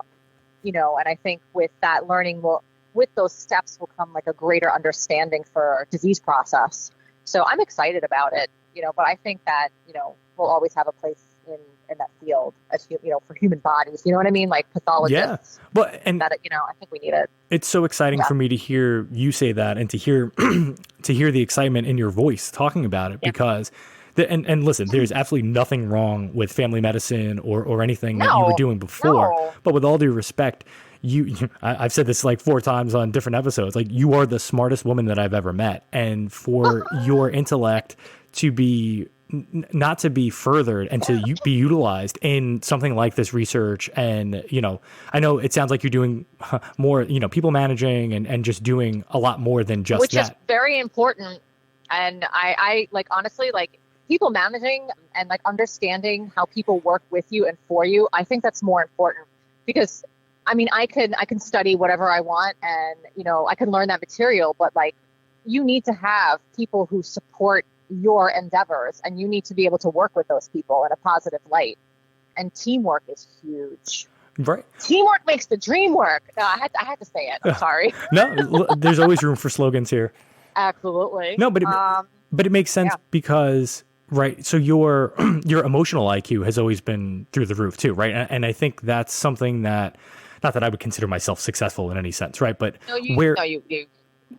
and I think with that learning with those steps will come like a greater understanding for disease process. So I'm excited about it, but I think that, we'll always have a place in that field as, for human bodies, you know what I mean? Like pathologists. Yeah. Well, and that, I think we need it. It's so exciting for me to hear you say that and to hear the excitement in your voice talking about it because and listen, there's absolutely nothing wrong with family medicine or anything that you were doing before. But with all due respect, I've said this like 4 times on different episodes, like you are the smartest woman that I've ever met. And for your intellect to be not to be furthered and to be utilized in something like this research. And, I know it sounds like you're doing more, people managing and just doing a lot more than just Which that. Which is very important. And I like, honestly, like people managing and like understanding how people work with you and for you. I think that's more important because I mean, I can study whatever I want and, I can learn that material, but like you need to have people who support your endeavors, and you need to be able to work with those people in a positive light. And teamwork is huge. Right. Teamwork makes the dream work. No, I had to say it. I'm sorry. No, there's always room for slogans here. Absolutely. No, but it makes sense because, right, so your emotional IQ has always been through the roof too, right? And I think that's something that, not that I would consider myself successful in any sense, right? But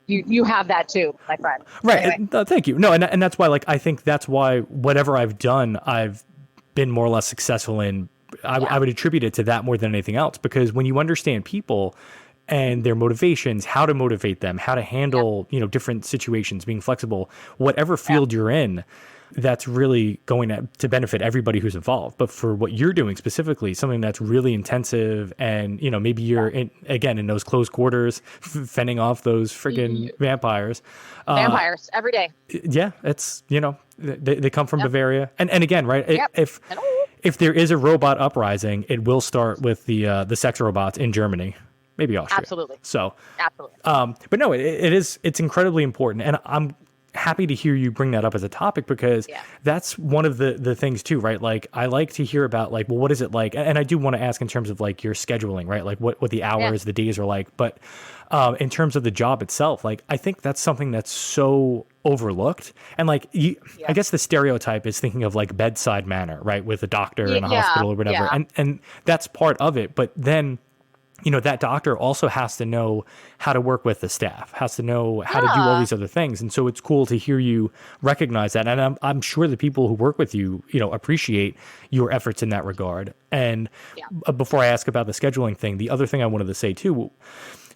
you have that too, my friend. Right. Anyway. Thank you. No, and that's why, like, I think that's why whatever I've done, I've been more or less successful in. I would attribute it to that more than anything else, because when you understand people and their motivations, how to motivate them, how to handle, different situations, being flexible, whatever field you're in, that's really going to benefit everybody who's involved. But for what you're doing specifically, something that's really intensive, and, maybe you're in those close quarters, fending off those friggin' vampires. Vampires every day. Yeah. It's, they come from Bavaria. And again, right. If there is a robot uprising, it will start with the sex robots in Germany, maybe Austria. Absolutely. So, absolutely. But no, it's incredibly important. And I'm happy to hear you bring that up as a topic, because that's one of the things too, right? Like, I like to hear about, like, well, what is it like? And I do want to ask in terms of, like, your scheduling, right? Like what the hours, the days are like. But in terms of the job itself, like, I think that's something that's so overlooked. And like, I guess the stereotype is thinking of like bedside manner, right? With a doctor in a hospital or whatever. Yeah. And that's part of it. But then, that doctor also has to know how to work with the staff, has to know how to do all these other things. And so it's cool to hear you recognize that. And I'm sure the people who work with you, appreciate your efforts in that regard. And before I ask about the scheduling thing, the other thing I wanted to say too,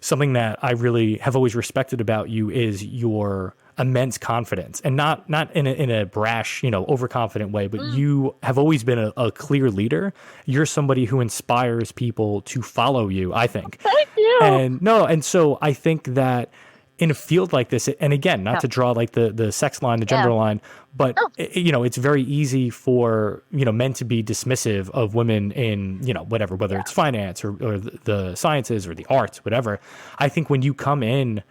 something that I really have always respected about you is your immense confidence, and not in a brash, overconfident way, but you have always been a clear leader. You're somebody who inspires people to follow you, I think. Thank you. And so I think that in a field like this, and again, not to draw like the sex line, the gender line, but it's very easy for, men to be dismissive of women in, whatever, whether it's finance or the sciences or the arts, whatever. I think when you come in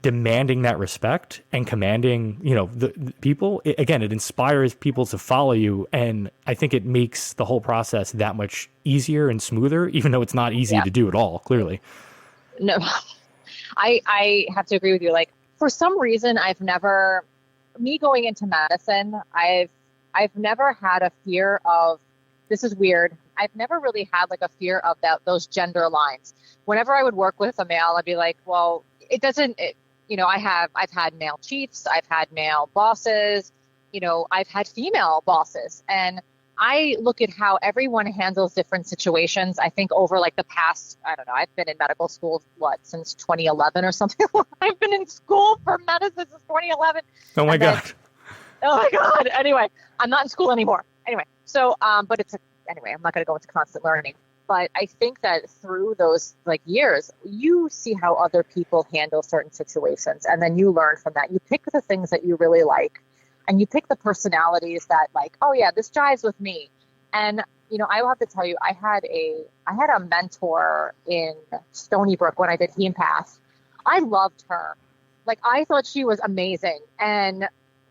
demanding that respect and commanding, the people, it inspires people to follow you. And I think it makes the whole process that much easier and smoother, even though it's not easy to do at all, clearly. No, I have to agree with you. Like, for some reason, me going into medicine, I've never had a fear of, this is weird, I've never really had like a fear of those gender lines. Whenever I would work with a male, I'd be like, well, I've had male chiefs, I've had male bosses, I've had female bosses. And I look at how everyone handles different situations. I think over like the past, I don't know, I've been in medical school, since 2011 or something. I've been in school for medicine since 2011. Oh my God. Oh my God. Anyway, I'm not in school anymore. Anyway, so, but anyway, I'm not going to go into constant learning. But I think that through those like years, you see how other people handle certain situations, and then you learn from that. You pick the things that you really like, and you pick the personalities that like, oh yeah, this jives with me. And I will have to tell you, I had a mentor in Stony Brook when I did hemopath. I loved her. Like, I thought she was amazing, and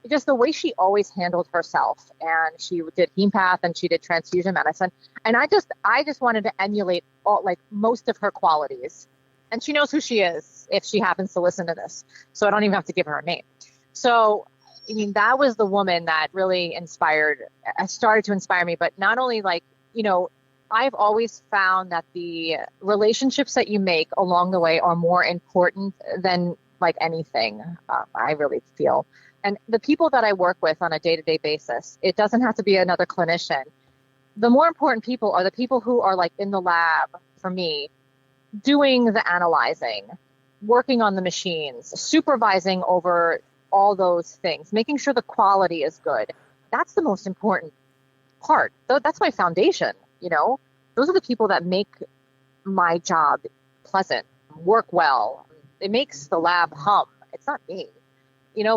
just the way she always handled herself. And she did hemopath and she did transfusion medicine. And I just wanted to emulate most of her qualities. And she knows who she is if she happens to listen to this. So I don't even have to give her a name. So, that was the woman that really started to inspire me. But not only I've always found that the relationships that you make along the way are more important than like anything. I really feel. And the people that I work with on a day-to-day basis, it doesn't have to be another clinician. The more important people are the people who are like in the lab, for me, doing the analyzing, working on the machines, supervising over all those things, making sure the quality is good. That's the most important part. That's my foundation, Those are the people that make my job pleasant, work well. It makes the lab hum. It's not me.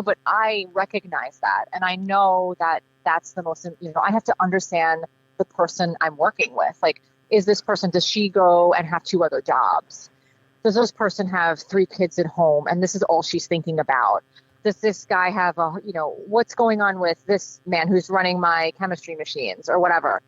But I recognize that. And I know that that's the most, I have to understand the person I'm working with. Like, does she go and have 2 other jobs? Does this person have 3 kids at home and this is all she's thinking about? does this guy have what's going on with this man who's running my chemistry machines or whatever?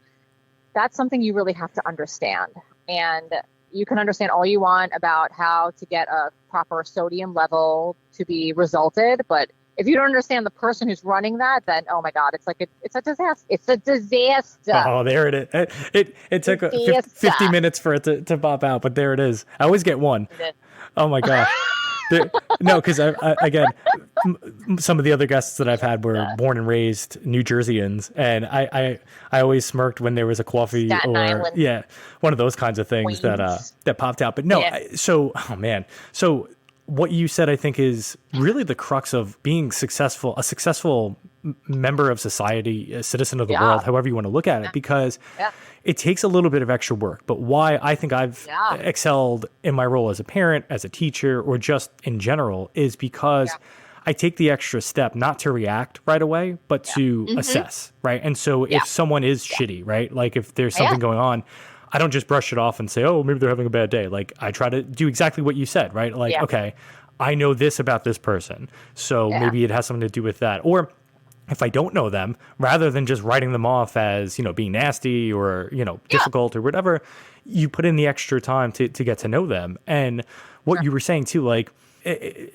That's something you really have to understand. And you can understand all you want about how to get a proper sodium level to be resulted. But if you don't understand the person who's running that, then, oh my God, it's a disaster. It's a disaster. Oh, there it is. It took 50 minutes for it to pop out, but there it is. I always get one. Oh my gosh. No, because again, some of the other guests that I've had were born and raised New Jerseyans, and I always smirked when there was a coffee Staten or Island. one of those kinds of things that popped out. But no, so what you said, I think, is really the crux of being successful, a successful member of society, a citizen of the world, however you want to look at it, because it takes a little bit of extra work. But why I think I've excelled in my role as a parent, as a teacher, or just in general is because I take the extra step not to react right away, but to assess, right? And so if someone is shitty, right? Like if there's something going on, I don't just brush it off and say, oh, maybe they're having a bad day. Like I try to do exactly what you said, right? Like, okay, I know this about this person, so maybe it has something to do with that. Or if I don't know them, rather than just writing them off as, being nasty or, difficult or whatever, you put in the extra time to get to know them. And what you were saying too, like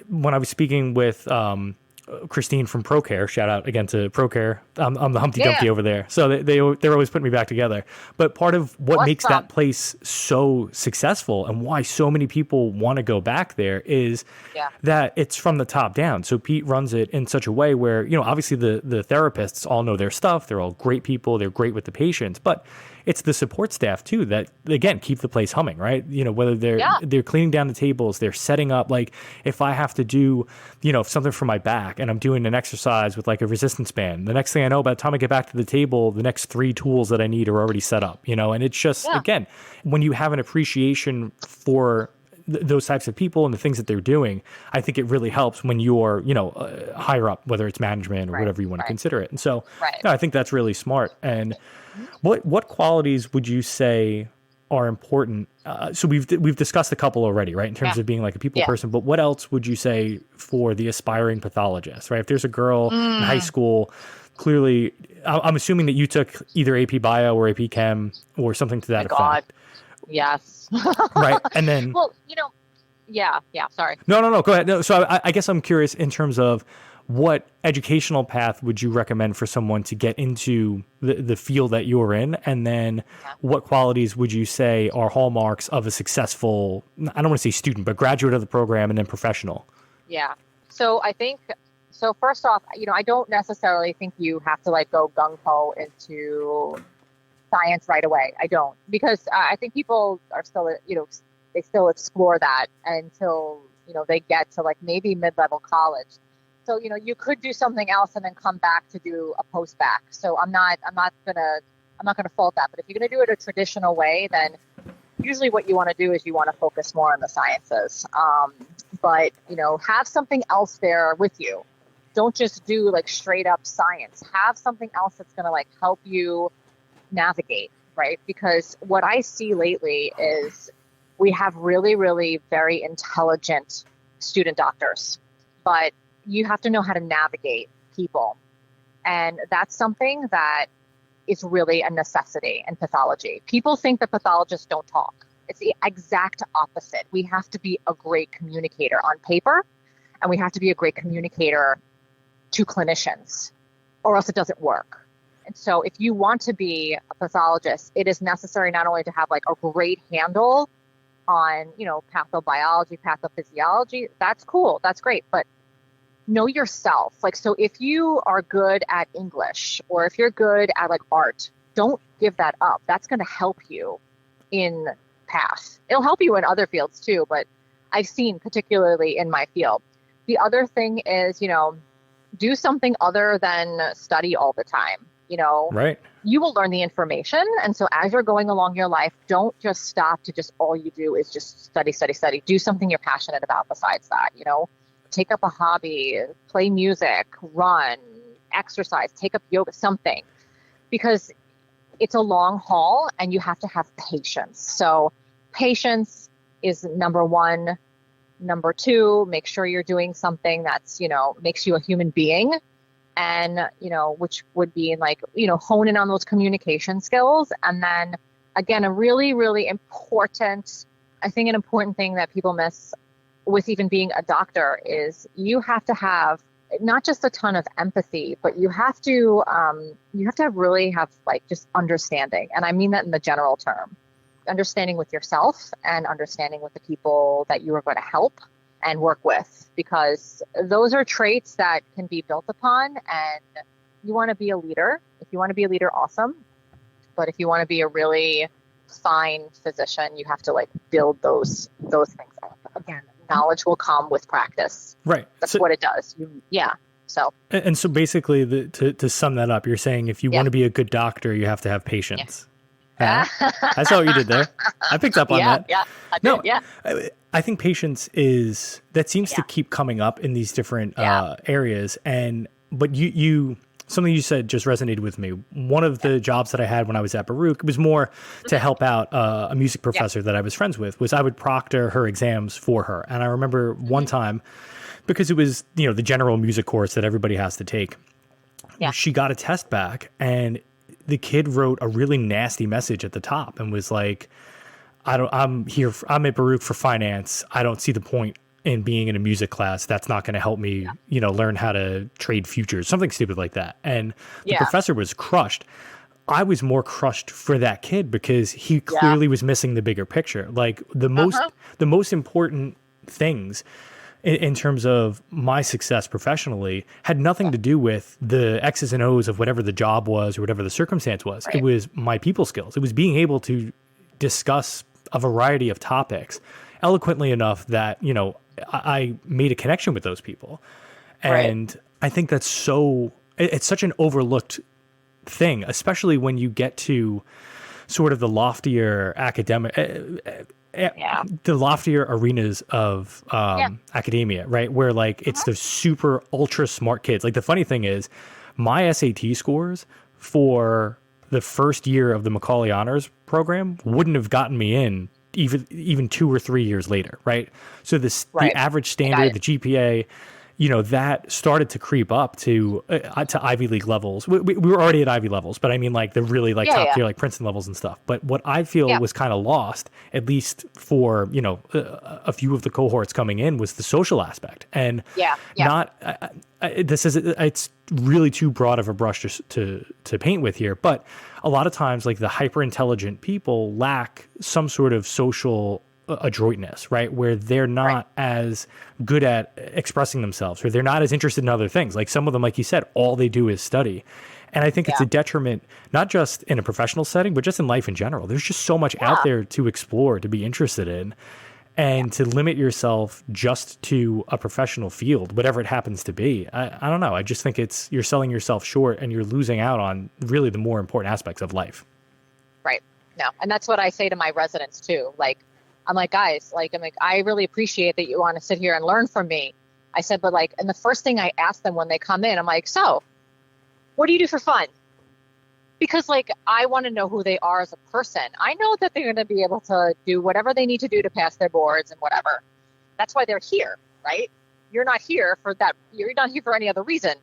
when I was speaking with Christine from ProCare, shout out again to ProCare. I'm the Humpty Dumpty over there. So they're always putting me back together. But part of what makes that place so successful and why so many people want to go back there is that it's from the top down. So Pete runs it in such a way where, obviously the therapists all know their stuff. They're all great people. They're great with the patients, but it's the support staff too that, again, keep the place humming, right? Whether they're cleaning down the tables, they're setting up, like if I have to do, something for my back and I'm doing an exercise with like a resistance band, the next thing I know, by the time I get back to the table, the next 3 tools that I need are already set up, and it's just, again, when you have an appreciation for those types of people and the things that they're doing, I think it really helps when you're, higher up, whether it's management or whatever you want to consider it. And so I think that's really smart. And what qualities would you say are important? So we've discussed a couple already, right? In terms of being like a people person, but what else would you say for the aspiring pathologist, right? If there's a girl in high school, clearly, I'm assuming that you took either AP Bio or AP Chem or something to that effect. God. Yes. Right. And then, well, sorry. No, go ahead. No, so I guess I'm curious in terms of what educational path would you recommend for someone to get into the field that you're in? And then what qualities would you say are hallmarks of a successful, I don't want to say student, but graduate of the program and then professional? Yeah. So I think, first off, I don't necessarily think you have to like go gung-ho into science right away. I don't, because I think people are still, they still explore that until, they get to like maybe mid-level college. So, you could do something else and then come back to do a post-bac. So I'm not gonna fault that. But if you're gonna do it a traditional way, then usually what you want to do is you want to focus more on the sciences. But have something else there with you. Don't just do like straight up science. Have something else that's gonna like help you navigate, right? Because what I see lately is we have really, really very intelligent student doctors, but you have to know how to navigate people. And that's something that is really a necessity in pathology. People think that pathologists don't talk. It's the exact opposite. We have to be a great communicator on paper, and we have to be a great communicator to clinicians, or else it doesn't work. And so if you want to be a pathologist, it is necessary not only to have like a great handle on, pathobiology, pathophysiology. That's cool. That's great. But know yourself. Like, so if you are good at English or if you're good at like art, don't give that up. That's going to help you in path. It'll help you in other fields too, but I've seen particularly in my field. The other thing is, do something other than study all the time. Right. You will learn the information. And so as you're going along your life, don't just stop to just all you do is just study, study, study. Do something you're passionate about besides that, take up a hobby, play music, run, exercise, take up yoga, something, because it's a long haul and you have to have patience. So patience is number one Number two, make sure you're doing something that's, makes you a human being. And, which would be like, hone in on those communication skills. And then again, a really, really important, I think an important thing that people miss with even being a doctor is you have to have not just a ton of empathy, but you have to really have like just understanding. And I mean that in the general term, understanding with yourself and understanding with the people that you are going to help and work with, because those are traits that can be built upon. And you want to be a leader. If you want to be a leader, awesome. But if you want to be a really fine physician, you have to like build those things up. Again, knowledge will come with practice. Right. That's what it does. So. And so basically, to sum that up, you're saying if you want to be a good doctor, you have to have patience. Yeah. I saw what you did there. I picked up on that. Yeah, I did. Yeah. I think patience seems to keep coming up in these different areas. But you something you said just resonated with me. One of the jobs that I had when I was at Baruch was more to help out a music professor that I was friends with. Was I would proctor her exams for her. And I remember one time, because it was the general music course that everybody has to take, she got a test back and the kid wrote a really nasty message at the top and was like, I'm at Baruch for finance. I don't see the point in being in a music class. That's not going to help me, learn how to trade futures, something stupid like that. And the professor was crushed. I was more crushed for that kid because he clearly was missing the bigger picture. Like the most important things in terms of my success professionally had nothing to do with the X's and O's of whatever the job was or whatever the circumstance was. Right. It was my people skills. It was being able to discuss a variety of topics eloquently enough that, I made a connection with those people. And I think that's it's such an overlooked thing, especially when you get to sort of the loftier academic, the loftier arenas of academia, right? Where like it's the super ultra smart kids. Like the funny thing is my SAT scores for the first year of the Macaulay Honors program wouldn't have gotten me in even 2 or 3 years later, right? So the average standard, the GPA, that started to creep up to Ivy League levels. We were already at Ivy levels, but I mean like the really like top tier, like Princeton levels and stuff. But what I feel was kind of lost, at least for, a few of the cohorts coming in, was the social aspect. And it's really too broad of a brush to paint with here. But a lot of times like the hyper intelligent people lack some sort of social adroitness, right? Where they're not as good at expressing themselves, or they're not as interested in other things. Like some of them, like you said, all they do is study. And I think it's a detriment, not just in a professional setting, but just in life in general. There's just so much out there to explore, to be interested in, and to limit yourself just to a professional field, whatever it happens to be. I don't know. I just think you're selling yourself short and you're losing out on really the more important aspects of life. Right. No. And that's what I say to my residents too. I'm like, guys, I really appreciate that you want to sit here and learn from me. I said, but and the first thing I ask them when they come in, I'm like, so what do you do for fun? Because I want to know who they are as a person. I know that they're going to be able to do whatever they need to do to pass their boards and whatever. That's why they're here, right? You're not here for that. You're not here for any other reason.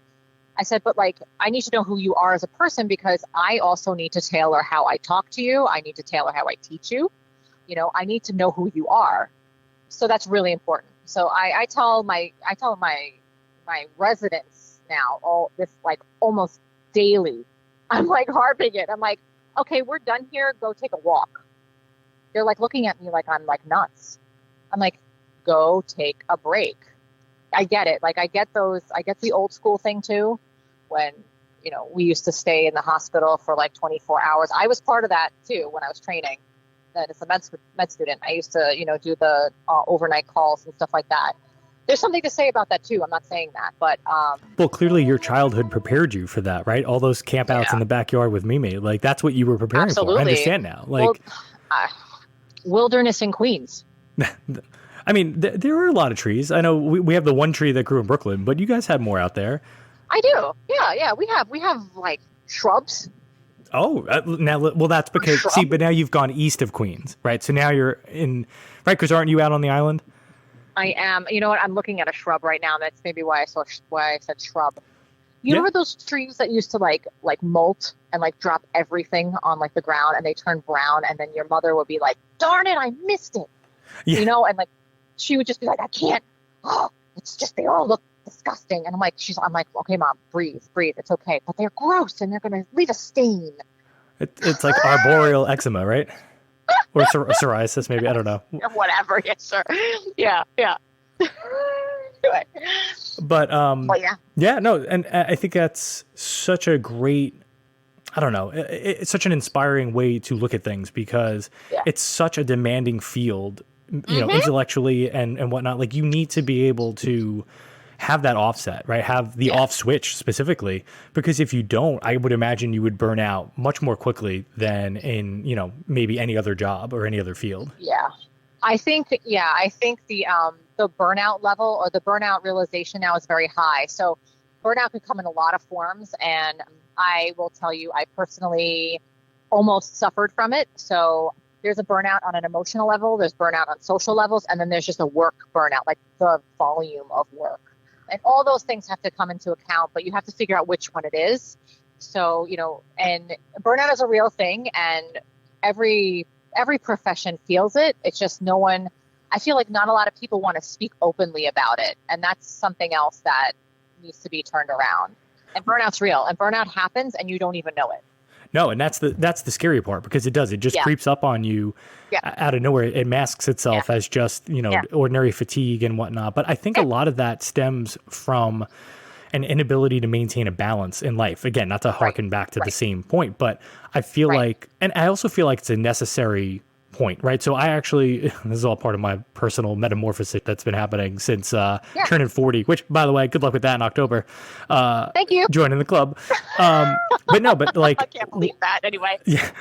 I said, but I need to know who you are as a person, because I also need to tailor how I talk to you. I need to tailor how I teach you. I need to know who you are. So that's really important. So I tell my residents now all this almost daily. I'm harping it. I'm like, okay, we're done here. Go take a walk. They're looking at me like I'm nuts. I'm like, go take a break. I get it. I get the old school thing too. When, we used to stay in the hospital for 24 hours. I was part of that too when I was training. As a med student, I used to, do the overnight calls and stuff like that. There's something to say about that too. I'm not saying that, but well, clearly your childhood prepared you for that, right? All those campouts in the backyard with Mimi, that's what you were preparing for. I understand now. Wilderness in Queens. I mean, there are a lot of trees. I know we have the one tree that grew in Brooklyn, but you guys had more out there. I do. Yeah. We have shrubs. Oh, that's because, but now you've gone east of Queens, right? So now you're in, right? Because aren't you out on the island? I am. You know what? I'm looking at a shrub right now. That's maybe why I said shrub. You Yeah. remember those trees that used to like molt and like drop everything on like the ground and they turn brown, and then your mother would be like, "Darn it, I missed it." Yeah. You know, and like she would just be like, "I can't. Oh, it's just they all look disgusting." And I'm like, "Okay, Mom, breathe. It's okay." But they're gross and they're gonna leave a stain. It's like arboreal eczema, right? Or psoriasis, maybe. I don't know. Whatever. Yeah, sure. Yeah. Do it. But yeah. yeah, no, and I think that's such a great, I don't know, it's such an inspiring way to look at things, because it's such a demanding field, you know, intellectually and whatnot. Like, you need to be able to have that offset, right? Have the off switch specifically, because if you don't, I would imagine you would burn out much more quickly than in, you know, maybe any other job or any other field. Yeah. I think the burnout level or the burnout realization now is very high. So burnout can come in a lot of forms. And I will tell you, I personally almost suffered from it. So there's a burnout on an emotional level, there's burnout on social levels, and then there's just a work burnout, like the volume of work. And all those things have to come into account, but you have to figure out which one it is. So, you know, and burnout is a real thing, and every profession feels it. It's just I feel like not a lot of people want to speak openly about it. And that's something else that needs to be turned around. And burnout's real, and burnout happens and you don't even know it. No, and that's the scary part, because it just creeps up on you out of nowhere. It masks itself as just, you know, ordinary fatigue and whatnot. But I think a lot of that stems from an inability to maintain a balance in life. Again, not to harken back to the same point, but I feel like, and I also feel like it's a necessary point, right? So I actually, this is all part of my personal metamorphosis that's been happening since turning 40, which, by the way, good luck with that in October. Thank you. Joining the club. But like, I can't believe that anyway. Yeah.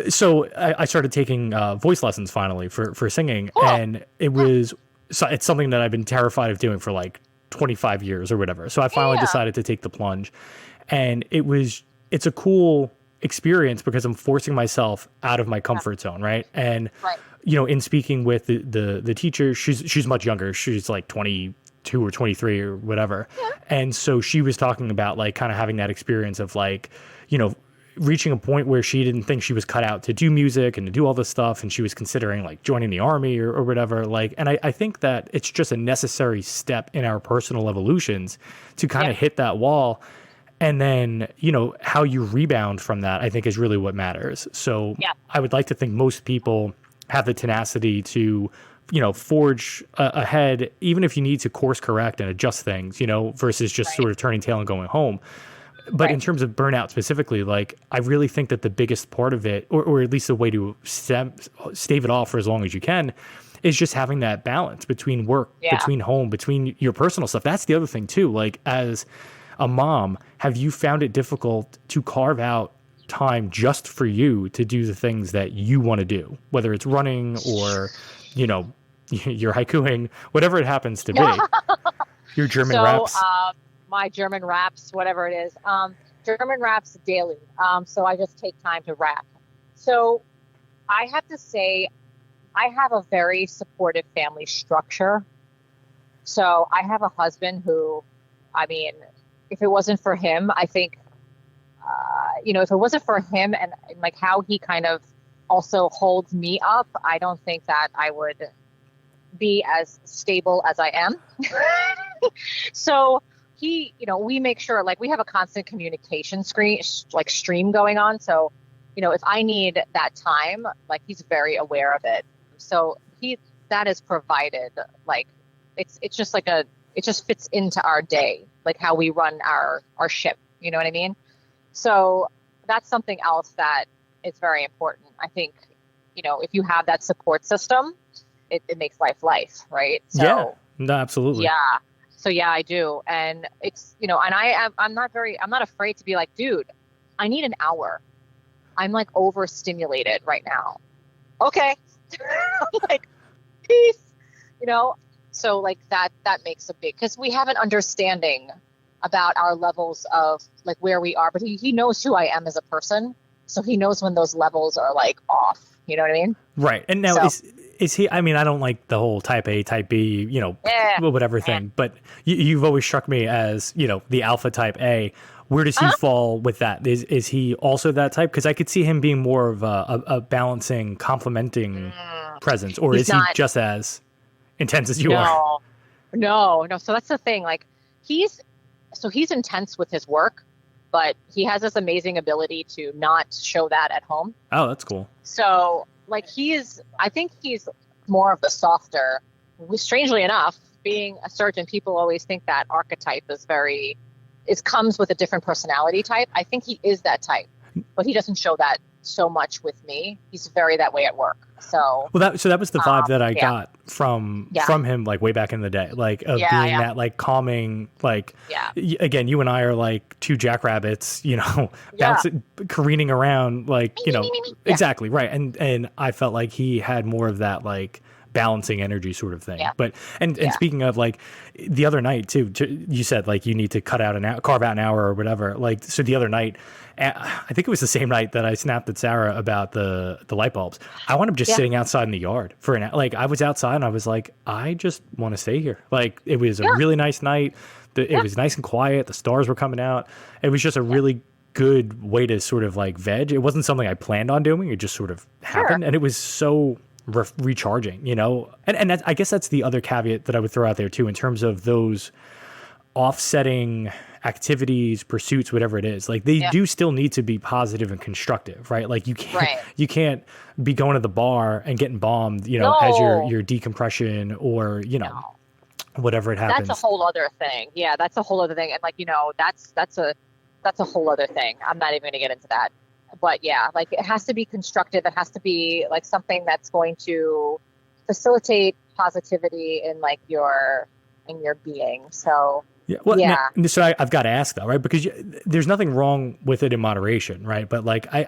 So I started taking voice lessons finally for singing. Cool. And it's something that I've been terrified of doing for like 25 years or whatever. So I finally decided to take the plunge, and it's a cool experience because I'm forcing myself out of my comfort zone. Right. And, you know, in speaking with the teacher, she's much younger. She's like 22 or 23 or whatever. Yeah. And so she was talking about like kind of having that experience of like, you know, reaching a point where she didn't think she was cut out to do music and to do all this stuff. And she was considering like joining the army or whatever. Like, and I think that it's just a necessary step in our personal evolutions to kind of hit that wall. And then, you know, how you rebound from that, I think, is really what matters. So I would like to think most people have the tenacity to, you know, forge ahead, even if you need to course correct and adjust things, you know, versus just sort of turning tail and going home. But in terms of burnout specifically, like, I really think that the biggest part of it, or at least the way to stave it off for as long as you can, is just having that balance between work, between home, between your personal stuff. That's the other thing, too. Like, as a mom, have you found it difficult to carve out time just for you to do the things that you want to do, whether it's running or, you know, you're haikuing, whatever it happens to be, your German raps? My German raps, whatever it is, German raps daily. So I just take time to rap. So I have to say, I have a very supportive family structure. So I have a husband who, I mean, if it wasn't for him, I think, you know, if it wasn't for him and like how he kind of also holds me up, I don't think that I would be as stable as I am. So he, you know, we make sure, like, we have a constant communication stream going on. So, you know, if I need that time, like, he's very aware of it. So that is provided, like, it's just like it just fits into our day, like how we run our ship, you know what I mean? So that's something else that is very important. I think, you know, if you have that support system, it makes life, right? So, yeah, no, absolutely. Yeah. So yeah, I do. And it's, you know, and I'm not afraid to be like, dude, I need an hour. I'm like overstimulated right now. Okay. Like, peace, you know? So like that makes a big, because we have an understanding about our levels of like where we are, but he knows who I am as a person. So he knows when those levels are like off, you know what I mean? Right. And now is he, I mean, I don't like the whole type A, type B, whatever thing, but you've always struck me as, the alpha type A. Where does he fall with that? Is he also that type? Because I could see him being more of a balancing, complementing presence, or is he just as intense as you are? No. So that's the thing. Like he's intense with his work, but he has this amazing ability to not show that at home. Oh, that's cool. So like I think he's more of the softer. Strangely enough, being a surgeon, people always think that archetype comes with a different personality type. I think he is that type, but he doesn't show that so much with me. He's very that way at work. So that was the vibe that I got from him, like way back in the day, like of being that like calming, like again, you and I are like two jackrabbits, bouncing, careening around, like exactly right. And I felt like he had more of that like balancing energy sort of thing. Yeah. But and speaking of like the other night too, you said like you need to carve out an hour or whatever. Like so the other night, I think it was the same night that I snapped at Sarah about the light bulbs. I wound up just sitting outside in the yard for an hour. Like I was outside and I was like, I just want to stay here. Like it was a really nice night. It was nice and quiet. The stars were coming out. It was just a really good way to sort of like veg. It wasn't something I planned on doing. It just sort of happened, and it was so recharging, and I guess that's the other caveat that I would throw out there too, in terms of those offsetting activities, pursuits, whatever it is. Like they do still need to be positive and constructive, right? Like you can't be going to the bar and getting bombed, as your decompression or whatever it happens. That's a whole other thing. Yeah, that's a whole other thing, and like that's a whole other thing. I'm not even going to get into that. But yeah, like it has to be constructive. It has to be like something that's going to facilitate positivity in like your being. So so I've got to ask though, right? Because there's nothing wrong with it in moderation, right? But like I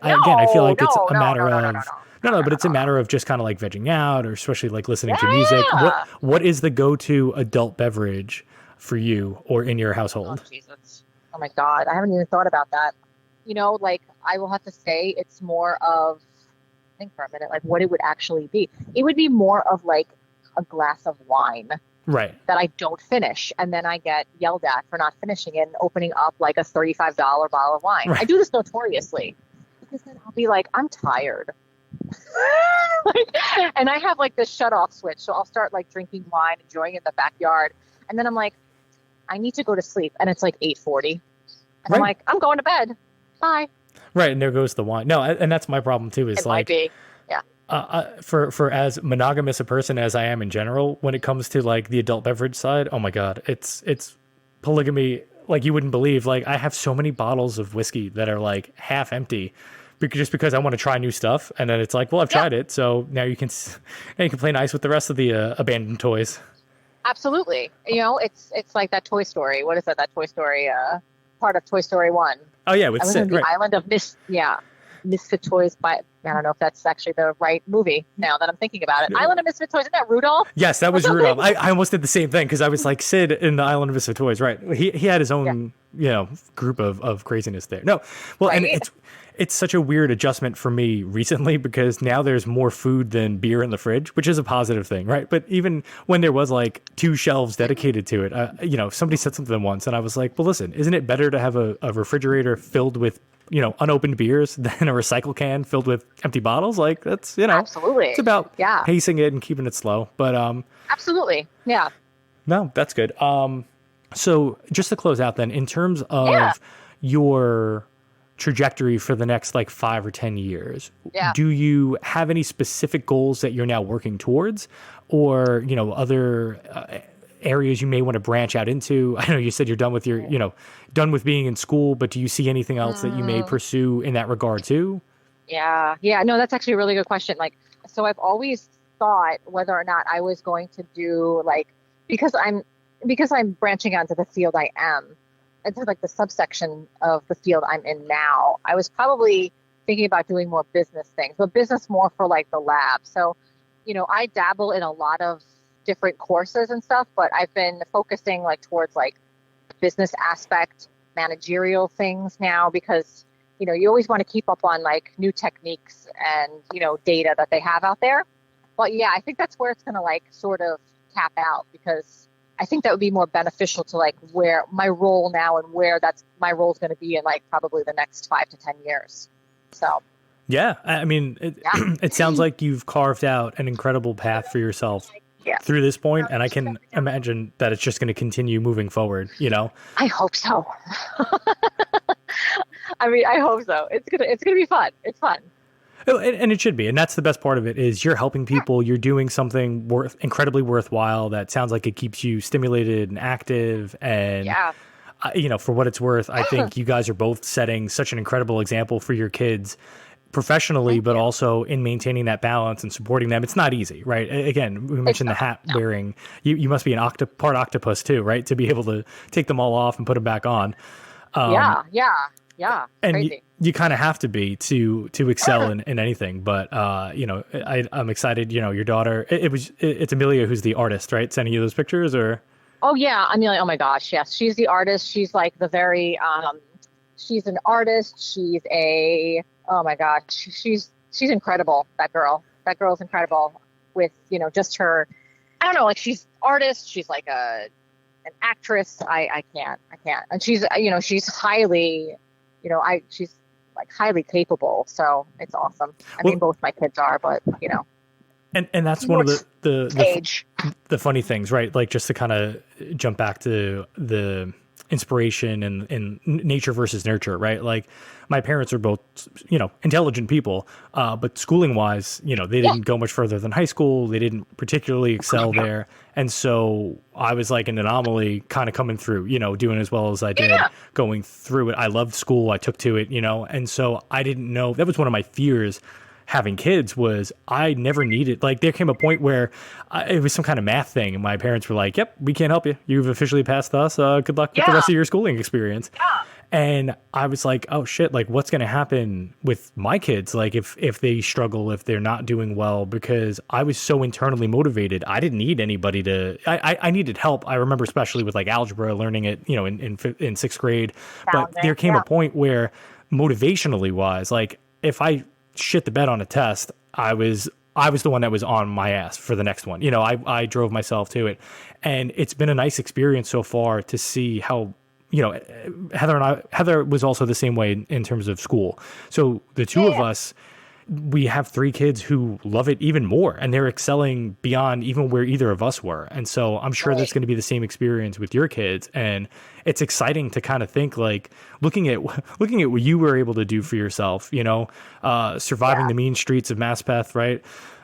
feel like it's a matter of but it's a matter of just kind of like vegging out, or especially like listening to music. What is the go-to adult beverage for you or in your household? Oh Jesus! Oh my God! I haven't even thought about that. Like I will have to say it's more of, think for a minute, like what it would actually be. It would be more of like a glass of wine. Right. That I don't finish. And then I get yelled at for not finishing it and opening up like a $35 bottle of wine. Right. I do this notoriously because then I'll be like, I'm tired. And I have like this shut off switch. So I'll start like drinking wine, enjoying it in the backyard. And then I'm like, I need to go to sleep. And it's like 8:40. And I'm like, I'm going to bed. Bye. Right, and there goes the wine. No, and that's my problem too. Is it like, might be. For as monogamous a person as I am in general, when it comes to like the adult beverage side, oh my God, it's polygamy like you wouldn't believe. Like I have so many bottles of whiskey that are like half empty, because I want to try new stuff, and then it's like, well, I've tried it, so now you can play nice with the rest of the abandoned toys. Absolutely, it's like that Toy Story. What is that? That Toy Story part of Toy Story 1. Oh yeah, with Sid, the island of Misfit Toys. I don't know if that's actually the right movie now that I'm thinking about it. Island of Misfit Toys. Isn't that Rudolph? Yes, that was Rudolph. I almost did the same thing because I was like Sid in the Island of Misfit Toys. Right. He had his own group of craziness there. No, well, right. And it's such a weird adjustment for me recently because now there's more food than beer in the fridge, which is a positive thing, right? But even when there was like 2 shelves dedicated to it, somebody said something once, and I was like, well, listen, isn't it better to have a refrigerator filled with unopened beers than a recycle can filled with empty bottles? Like that's, absolutely. It's about pacing it and keeping it slow. But absolutely. Yeah. No, that's good. So just to close out then, in terms of your trajectory for the next like 5 or 10 years, do you have any specific goals that you're now working towards, or other areas you may want to branch out into? I know you said you're done with your done with being in school, but do you see anything else that you may pursue in that regard too? No, that's actually a really good question. Like, so I've always thought whether or not I was going to do like, because I'm branching out into the field I am, into like the subsection of the field I'm in now, I was probably thinking about doing more business things, but business more for like the lab. So, I dabble in a lot of different courses and stuff, but I've been focusing like towards like business aspect, managerial things now, because, you always want to keep up on like new techniques and, data that they have out there. But yeah, I think that's where it's going to like sort of tap out, because I think that would be more beneficial to like where my role now and where that's my role is going to be in like probably the next 5 to 10 years. So. Yeah. I mean, it sounds like you've carved out an incredible path for yourself through this point, and I can imagine that it's just going to continue moving forward, you know? I hope so. I mean, I hope so. It's gonna be fun. It's fun. And it should be. And that's the best part of it is you're helping people. You're doing something incredibly worthwhile. That sounds like it keeps you stimulated and active. And, you know, for what it's worth, I think you guys are both setting such an incredible example for your kids professionally, but also in maintaining that balance and supporting them. It's not easy, right? Again, we mentioned the hat wearing. You must be an part octopus too, right? To be able to take them all off and put them back on. Yeah. And crazy. You kind of have to be to excel in anything. But, you know, I'm excited, you know, your daughter, it's Amelia who's the artist, right? Sending you those pictures or? Oh yeah. Amelia. Oh my gosh. Yes. She's the artist. She's like the very, she's an artist. Oh my gosh. She's incredible. That girl's incredible with, you know, just her, I don't know, like she's artist. She's like an actress. I can't. And she's, you know, she's highly, you know, she's like highly capable. So it's awesome. I mean, both my kids are, but you know. And that's one of the funny things, right? Like just to kind of jump back to the inspiration and nature versus nurture, right? Like my parents are both, you know, intelligent people, but schooling wise, you know, they didn't go much further than high school. They didn't particularly excel there. And so I was like an anomaly kind of coming through, you know, doing as well as I did going through it. I loved school. I took to it, you know, and so I didn't know, that was one of my fears having kids was I never needed, like there came a point where it was some kind of math thing and my parents were like, yep, we can't help you. You've officially passed us. Good luck with the rest of your schooling experience. And I was like, oh shit, like what's going to happen with my kids? Like if they struggle, if they're not doing well, because I was so internally motivated. I didn't need anybody I needed help. I remember especially with like algebra, learning it, you know, in sixth grade, but there came a point where motivationally wise, like if I shit the bed on a test, I was the one that was on my ass for the next one. You know, I drove myself to it, and it's been a nice experience so far to see how, you know, Heather was also the same way in terms of school. So the two of us, we have 3 kids who love it even more, and they're excelling beyond even where either of us were. And so I'm sure that's going to be the same experience with your kids. And it's exciting to kind of think like looking at what you were able to do for yourself, you know, surviving the mean streets of Maspeth, right?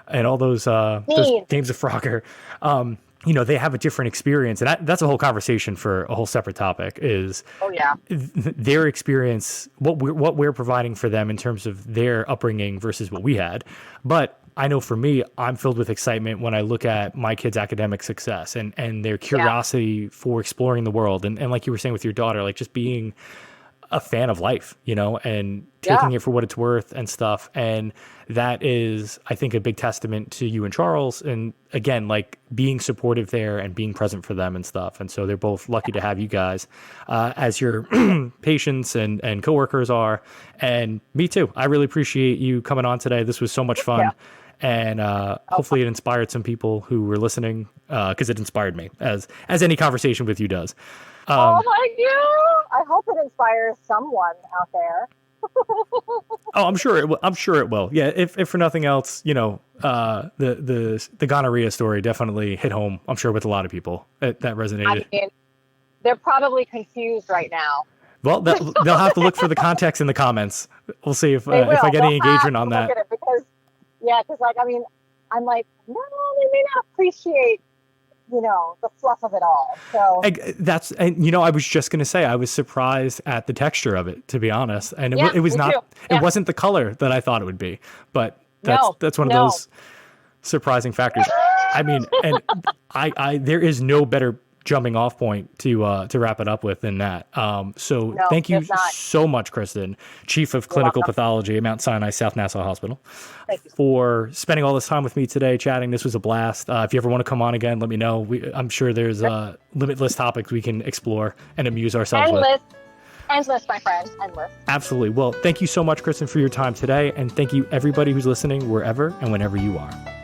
And all those games of Frogger. You know, they have a different experience. And that's a whole conversation for a whole separate topic is their experience, what we're providing for them in terms of their upbringing versus what we had. But I know for me, I'm filled with excitement when I look at my kids' academic success and their curiosity for exploring the world. And like you were saying with your daughter, like just being a fan of life, you know, and taking it for what it's worth and stuff. And that is, I think, a big testament to you and Charles. And again, like being supportive there and being present for them and stuff. And so they're both lucky to have you guys as your patients and coworkers are. And me too. I really appreciate you coming on today. This was so much fun. And hopefully it inspired some people who were listening, because it inspired me, as any conversation with you does. Oh, thank you. I hope it inspires someone out there. Oh, I'm sure it will. Yeah, if for nothing else, you know, the gonorrhea story definitely hit home. I'm sure with a lot of people that resonated. I mean, they're probably confused right now. Well, they'll have to look for the context in the comments. We'll see if I get any engagement on that. Because like, I mean, I'm like, no, they may not appreciate, you know, the fluff of it all. So and you know, I was just going to say, I was surprised at the texture of it, to be honest. And it was not, it wasn't the color that I thought it would be, but that's one of those surprising factors. I mean, and there is no better jumping off point to wrap it up with than that. So thank you so much, Kristin, Chief of Clinical Pathology at Mount Sinai South Nassau Hospital, for spending all this time with me today, chatting. This was a blast. If you ever want to come on again, let me know. I'm sure there's limitless topics we can explore and amuse ourselves with. Endless, my friend. Endless. Absolutely. Well, thank you so much, Kristin, for your time today. And thank you, everybody who's listening, wherever and whenever you are.